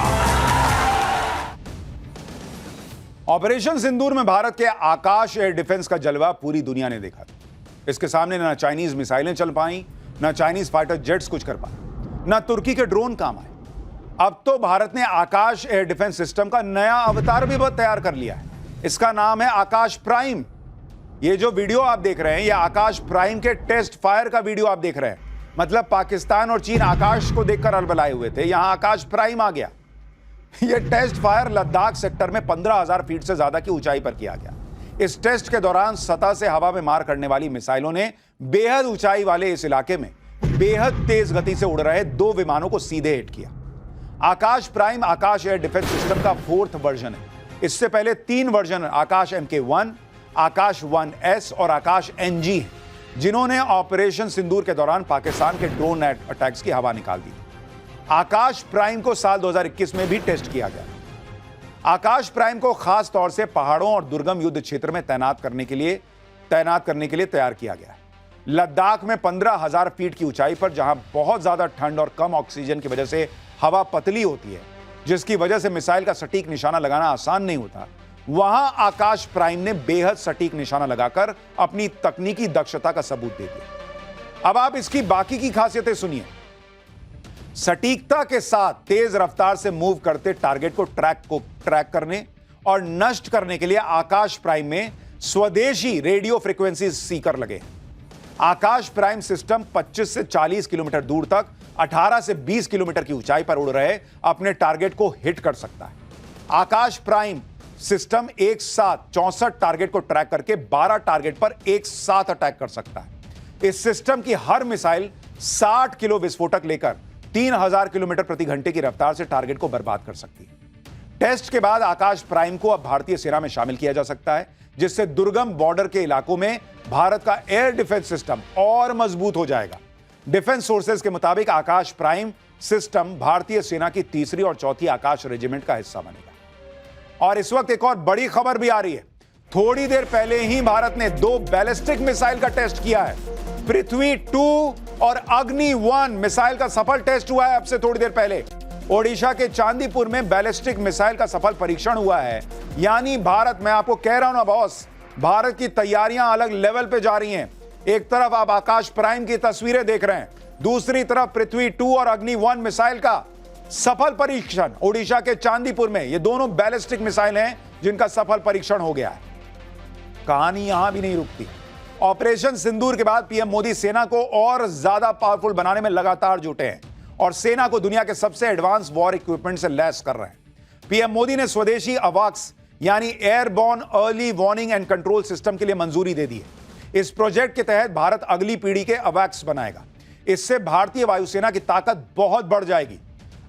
ऑपरेशन सिंदूर में भारत के आकाश एयर डिफेंस का जलवा पूरी दुनिया ने देखा। इसके सामने ना चाइनीज मिसाइलें चल पाई, ना चाइनीज फाइटर जेट्स कुछ कर पाए, ना तुर्की के ड्रोन काम आए। अब तो भारत ने आकाश एयर डिफेंस सिस्टम का नया अवतार भी तैयार कर लिया है। इसका नाम है आकाश प्राइम। ये जो वीडियो आप देख रहे हैं, ये आकाश प्राइम के टेस्ट फायर का वीडियो आप देख रहे हैं। मतलब पाकिस्तान और चीन आकाश को देखकर अलबलाए हुए थे, यहां आकाश प्राइम आ गया। यह टेस्ट फायर लद्दाख सेक्टर में 15,000 फीट से ज्यादा की ऊंचाई पर किया गया। इस टेस्ट के दौरान सतह से हवा में मार करने वाली मिसाइलों ने बेहद ऊंचाई वाले इस इलाके में बेहद तेज गति से उड़ रहे 2 विमानों को सीधे हिट किया। आकाश प्राइम आकाश एयर डिफेंस सिस्टम का 4th वर्जन है। इससे पहले 3 वर्जन आकाश MK1, आकाश 1S और आकाश NG हैं, जिन्होंने ऑपरेशन सिंदूर के दौरान पाकिस्तान के ड्रोन अटैक्स की हवा निकाल दी। आकाश प्राइम को साल 2021 में भी टेस्ट किया गया। आकाश प्राइम को खास तौर से पहाड़ों और दुर्गम युद्ध क्षेत्र में तैनात करने के लिए तैयार किया गया है। लद्दाख में 15,000 फीट की ऊंचाई पर, जहां बहुत ज्यादा ठंड और कम ऑक्सीजन की वजह से हवा पतली होती है, जिसकी वजह से मिसाइल का सटीक निशाना लगाना आसान नहीं होता, वहां आकाश प्राइम ने बेहद सटीक निशाना लगाकर अपनी तकनीकी दक्षता का सबूत दे दिया। अब आप इसकी बाकी की खासियतें सुनिए। सटीकता के साथ तेज रफ्तार से मूव करते टारगेट को ट्रैक करने और नष्ट करने के लिए आकाश प्राइम में स्वदेशी रेडियो फ्रीक्वेंसी सीकर लगे। आकाश प्राइम सिस्टम 25 से 40 किलोमीटर दूर तक 18 से 20 किलोमीटर की ऊंचाई पर उड़ रहे अपने टारगेट को हिट कर सकता है। आकाश प्राइम सिस्टम एक साथ 64 टारगेट को ट्रैक करके 12 टारगेट पर एक साथ अटैक कर सकता है। इस सिस्टम की हर मिसाइल 60 किलो विस्फोटक लेकर 3000 किलोमीटर प्रति घंटे की रफ्तार से टारगेट को बर्बाद कर सकती है। टेस्ट के बाद आकाश प्राइम को अब भारतीय सेना में शामिल किया जा सकता है, जिससे दुर्गम बॉर्डर के इलाकों में भारत का एयर डिफेंस सिस्टम और मजबूत हो जाएगा। डिफेंस सोर्सेज के मुताबिक आकाश प्राइम सिस्टम भारतीय सेना की तीसरी और चौथी आकाश रेजिमेंट का हिस्सा बनेगा। और इस वक्त एक और बड़ी खबर भी आ रही है। थोड़ी देर पहले ही भारत ने 2 बैलिस्टिक मिसाइल का टेस्ट किया है। पृथ्वी 2 और अग्नि 1 मिसाइल का सफल टेस्ट हुआ है। अब से थोड़ी देर पहले ओडिशा के चांदीपुर में बैलिस्टिक मिसाइल का सफल परीक्षण हुआ है। यानी भारत, मैं आपको कह रहा हूं ना बॉस, भारत की तैयारियां अलग लेवल पे जा रही हैं। एक तरफ आप आकाश प्राइम की तस्वीरें देख रहे हैं, दूसरी तरफ पृथ्वी 2 और अग्नि 1 मिसाइल का सफल परीक्षण ओडिशा के चांदीपुर में। ये दोनों बैलिस्टिक मिसाइल हैं जिनका सफल परीक्षण हो गया है। कहानी यहां भी नहीं रुकती। ऑपरेशन सिंदूर के बाद पीएम मोदी सेना को और ज्यादा पावरफुल बनाने में लगातार जुटे हैं और सेना को दुनिया के सबसे एडवांस वॉर इक्विपमेंट से लैस कर रहे हैं। पीएम मोदी ने स्वदेशी अवाक्स यानी airborne early warning and control system के लिए मंजूरी दे दी है। इस प्रोजेक्ट के तहत भारत अगली पीढ़ी के अवैक्स बनाएगा। इससे भारतीय वायुसेना की ताकत बहुत बढ़ जाएगी।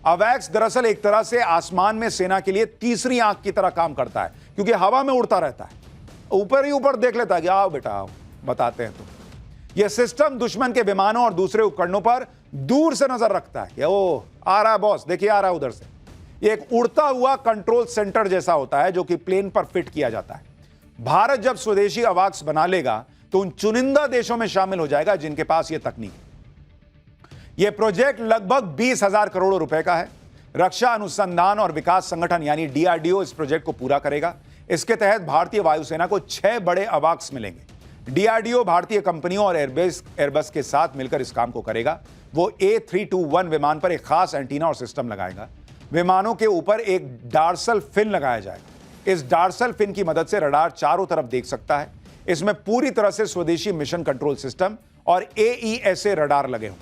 अवैक्स दरअसल एक तरह से आसमान में सेना के लिए तीसरी आंख की तरह काम करता है, क्योंकि हवा में उड़ता रहता है, ऊपर ही ऊपर देख लेता है कि आओ बेटा आओ, बताते हैं। तो यह सिस्टम दुश्मन के विमानों और दूसरे उपकरणों पर दूर से नजर रखता है कि ओ आ रहा है बॉस, देखिए आ रहा है उधर से। यह एक उड़ता हुआ कंट्रोल सेंटर जैसा होता है जो कि प्लेन पर फिट किया जाता है। भारत जब स्वदेशी अवाक्स बना लेगा तो उन चुनिंदा देशों में शामिल हो जाएगा जिनके पास यह तकनीक है। यह प्रोजेक्ट लगभग 20,000 करोड़ रुपए का है। रक्षा अनुसंधान और विकास संगठन यानी DRDO इस प्रोजेक्ट को पूरा करेगा। इसके तहत भारतीय वायुसेना को 6 बड़े अवाक्स मिलेंगे। DRDO भारतीय कंपनियों और एयरबस के साथ मिलकर इस काम को करेगा। वो A321 विमान पर एक खास एंटीना और सिस्टम लगाएगा। विमानों के ऊपर एक डार्सल फिन लगाया जाएगा। इस डार्सल फिन की मदद से रडार चारों तरफ देख सकता है। इसमें पूरी तरह से स्वदेशी मिशन कंट्रोल सिस्टम और AESA रडार लगे हों।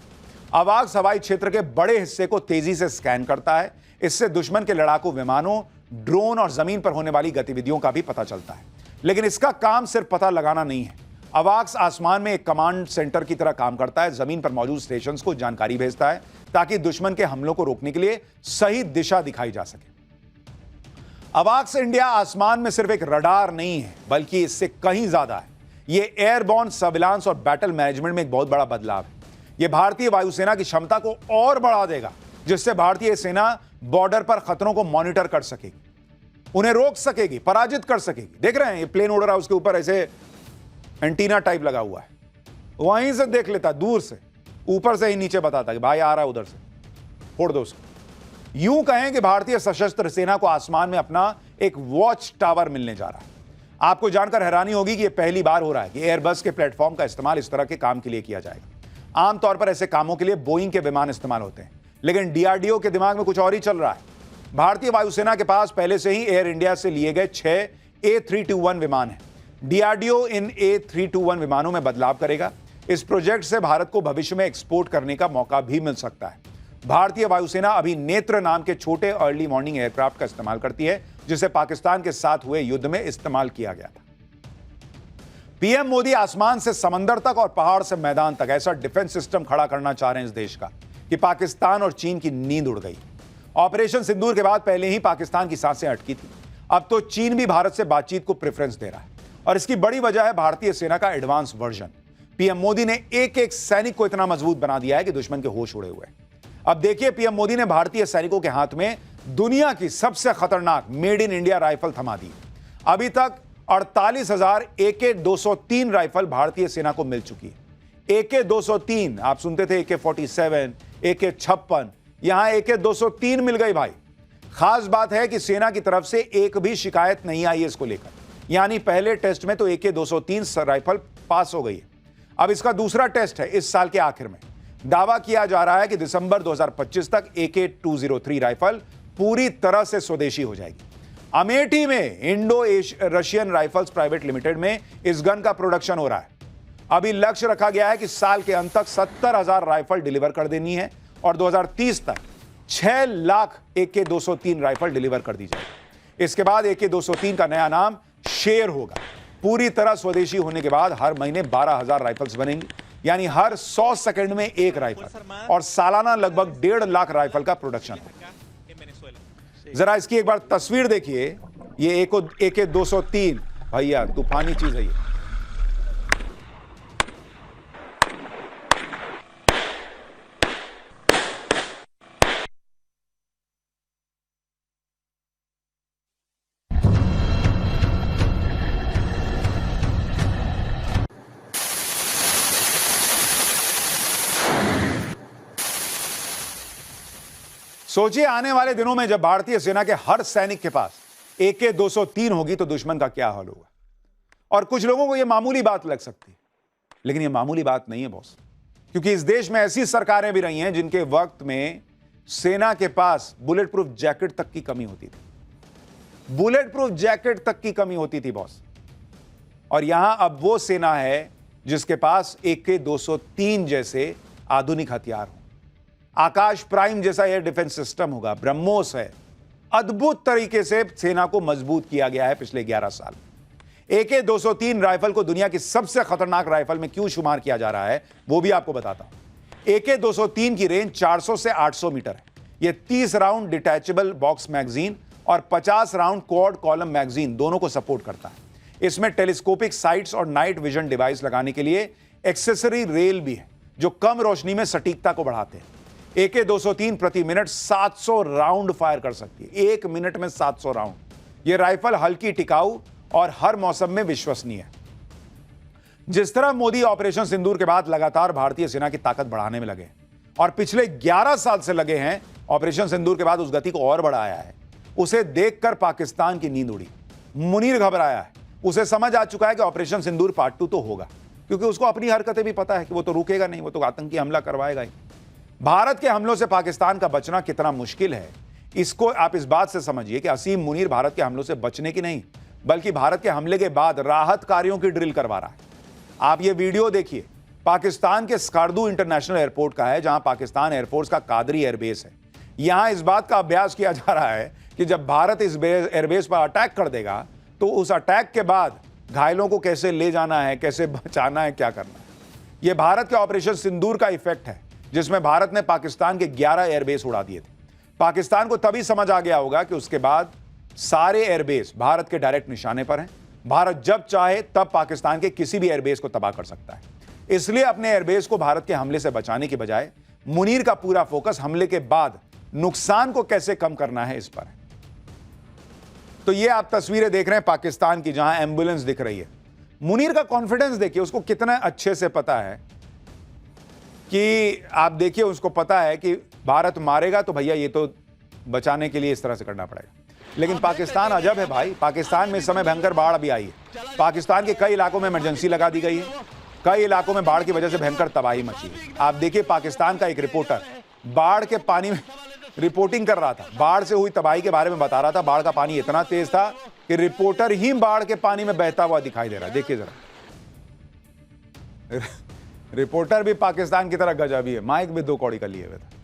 अवाक्स हवाई क्षेत्र के बड़े हिस्से को तेजी से स्कैन करता है। इससे दुश्मन के लड़ाकू विमानों, ड्रोन और जमीन पर होने वाली गतिविधियों का भी पता चलता है। लेकिन इसका काम सिर्फ पता लगाना नहीं है। अवाक्स आसमान में एक कमांड सेंटर की तरह काम करता है। जमीन पर मौजूद स्टेशंस को जानकारी भेजता है ताकि दुश्मन के हमलों को रोकने के लिए सही दिशा दिखाई जा सके। अवाक्स इंडिया आसमान में सिर्फ एक रडार नहीं है, बल्कि इससे कहीं ज्यादा है। यह एयरबॉर्न सर्विलांस और बैटल मैनेजमेंट में एक बहुत बड़ा बदलाव है। यह भारतीय वायुसेना की क्षमता को और बढ़ा देगा, जिससे भारतीय सेना बॉर्डर पर खतरों को मॉनिटर कर सकेगी, उन्हें रोक सकेगी, पराजित कर सकेगी। देख रहे हैं ये प्लेन उड़ रहा है, उसके ऊपर ऐसे एंटीना टाइप लगा हुआ है। वहीं से देख लेता, दूर से, ऊपर से ही नीचे बताता कि भाई आ रहा है उधर से, फोड़ दो उसको। यूं कहें कि भारतीय सशस्त्र सेना को आसमान में अपना एक वॉच टावर मिलने जा रहा है। आपको जानकर हैरानी होगी कि यह पहली बार हो रहा है कि एयरबस के प्लेटफॉर्म का इस्तेमाल इस तरह के काम के लिए किया जाएगा। आमतौर पर ऐसे कामों के लिए बोइंग के विमान इस्तेमाल होते हैं, लेकिन DRDO के दिमाग में कुछ और ही चल रहा है। भारतीय वायुसेना के पास पहले से ही एयर इंडिया से लिए गए 6 A321 विमान हैं। DRDO इन A321 विमानों में बदलाव करेगा। इस प्रोजेक्ट से भारत को भविष्य में एक्सपोर्ट करने का मौका भी मिल सकता है। भारतीय वायुसेना अभी नेत्र नाम के छोटे अर्ली मॉर्निंग एयरक्राफ्ट का इस्तेमाल करती है, जिसे पाकिस्तान के साथ हुए युद्ध में इस्तेमाल किया गया था। पीएम मोदी आसमान से समंदर तक और पहाड़ से मैदान तक ऐसा डिफेंस सिस्टम खड़ा करना चाह रहे हैं इस देश का कि पाकिस्तान और चीन की नींद उड़ गई। ऑपरेशन सिंदूर के बाद पहले ही पाकिस्तान की सांसें अटकी थी। अब तो चीन भी भारत से बातचीत को प्रेफरेंस दे रहा है और इसकी बड़ी वजह है भारतीय सेना का एडवांस वर्जन। पीएम मोदी ने एक एक सैनिक को इतना मजबूत बना दिया है कि दुश्मन के होश उड़े हुए। अब देखिए, पीएम मोदी ने भारतीय सैनिकों के हाथ में दुनिया की सबसे खतरनाक मेड इन इंडिया राइफल थमा दी। अभी तक 48,000 AK-203 राइफल भारतीय सेना को मिल चुकी है। AK-203, आप सुनते थे AK-47, AK-56, यहां AK-203 मिल गई भाई। खास बात है कि सेना की तरफ से एक भी शिकायत नहीं आई है इसको लेकर, यानी पहले टेस्ट में तो AK-203 राइफल पास हो गई है। अब इसका दूसरा टेस्ट है इस साल के आखिर में। दावा किया जा रहा है कि दिसंबर 2025 तक AK-203 राइफल पूरी तरह से स्वदेशी हो जाएगी। अमेठी में Indo Russian rifles private limited में इस गन का प्रोडक्शन हो रहा है। अभी लक्ष्य रखा गया है कि साल के अंत तक 70,000 राइफल डिलीवर कर देनी है और 2030 तक 6 लाख AK-203 राइफल डिलीवर कर दी जाएगी। इसके बाद AK-203 का नया नाम शेर होगा। पूरी तरह स्वदेशी होने के बाद हर महीने 12,000 राइफल्स बनेंगी, यानी हर 100 सेकंड में एक राइफल, और सालाना लगभग 1.5 लाख राइफल का प्रोडक्शन होगा। जरा इसकी एक बार तस्वीर देखिए। ये AK-203 भैया तूफानी चीज है ये। सोचिए, आने वाले दिनों में जब भारतीय सेना के हर सैनिक के पास AK-203 होगी तो दुश्मन का क्या हाल होगा। और कुछ लोगों को यह मामूली बात लग सकती है, लेकिन यह मामूली बात नहीं है बॉस, क्योंकि इस देश में ऐसी सरकारें भी रही हैं जिनके वक्त में सेना के पास बुलेट प्रूफ जैकेट तक की कमी होती थी। बुलेट प्रूफ जैकेट तक की कमी होती थी बॉस। और यहां अब वो सेना है जिसके पास AK-203 जैसे आधुनिक हथियार हो, आकाश प्राइम जैसा एयर डिफेंस सिस्टम होगा, ब्रह्मोस है। अद्भुत तरीके से सेना को मजबूत किया गया है पिछले 11 साल। AK-203 राइफल को दुनिया की सबसे खतरनाक राइफल में क्यों शुमार किया जा रहा है वो भी आपको बताता हूं। AK-203 की रेंज 400 से 800 मीटर है। यह 30 राउंड डिटैचेबल बॉक्स मैगजीन और 50 राउंड क्वाड कॉलम मैगजीन दोनों को सपोर्ट करता है। इसमें टेलीस्कोपिक साइट्स और नाइट विजन डिवाइस लगाने के लिए एक्सेसरी रेल भी है जो कम रोशनी में सटीकता को बढ़ाते हैं। AK-203 प्रति मिनट 700 राउंड फायर कर सकती है, 1 मिनट में 700 राउंड। यह राइफल हल्की, टिकाऊ और हर मौसम में विश्वसनीय है। जिस तरह मोदी ऑपरेशन सिंदूर के बाद लगातार भारतीय सेना की ताकत बढ़ाने में लगे और पिछले 11 साल से लगे हैं, ऑपरेशन सिंदूर के बाद उस गति को और बढ़ाया है। उसे देखकर पाकिस्तान की नींद उड़ी। मुनीर घबराया है। उसे समझ आ चुका है कि ऑपरेशन सिंदूर पार्ट 2 तो होगा, क्योंकि उसको अपनी हरकतें भी पता है कि वो तो रुकेगा नहीं, वो तो आतंकी हमला करवाएगा ही। भारत के हमलों से पाकिस्तान का बचना कितना मुश्किल है, इसको आप इस बात से समझिए कि असीम मुनीर भारत के हमलों से बचने की नहीं, बल्कि भारत के हमले के बाद राहत कार्यों की ड्रिल करवा रहा है। आप ये वीडियो देखिए, पाकिस्तान के स्कार्दू इंटरनेशनल एयरपोर्ट का है, जहां पाकिस्तान एयरफोर्स का कादरी एयरबेस है। यहां इस बात का अभ्यास किया जा रहा है कि जब भारत इस एयरबेस पर अटैक कर देगा तो उस अटैक के बाद घायलों को कैसे ले जाना है, कैसे बचाना है, क्या करना है। यह भारत के ऑपरेशन सिंदूर का इफेक्ट है, जिसमें भारत ने पाकिस्तान के 11 एयरबेस उड़ा दिए थे। पाकिस्तान को तभी समझ आ गया होगा कि उसके बाद सारे एयरबेस भारत के डायरेक्ट निशाने पर हैं। भारत जब चाहे तब पाकिस्तान के किसी भी एयरबेस को तबाह कर सकता है। इसलिए अपने एयरबेस को भारत के हमले से बचाने की बजाय मुनीर का पूरा फोकस हमले के बाद नुकसान को कैसे कम करना है इस पर है। तो ये आप तस्वीरें देख रहे हैं पाकिस्तान की, जहां एम्बुलेंस दिख रही है। मुनीर का कॉन्फिडेंस देखिए, उसको कितना अच्छे से पता है कि आप देखिए, उसको पता है कि भारत मारेगा तो भैया ये तो बचाने के लिए इस तरह से करना पड़ेगा। लेकिन पाकिस्तान अजब है भाई। पाकिस्तान में इस समय भयंकर बाढ़ भी आई है। पाकिस्तान के कई इलाकों में इमरजेंसी लगा दी गई है। कई इलाकों में बाढ़ की वजह से भयंकर तबाही मची है। आप देखिए, पाकिस्तान का एक रिपोर्टर बाढ़ के पानी में रिपोर्टिंग कर रहा था, बाढ़ से हुई तबाही के बारे में बता रहा था। बाढ़ का पानी इतना तेज था कि रिपोर्टर ही बाढ़ के पानी में बहता हुआ दिखाई दे रहा है। देखिए जरा, रिपोर्टर भी पाकिस्तान की तरह गजबी है, माइक भी 2 कौड़ी का लिए हुए था।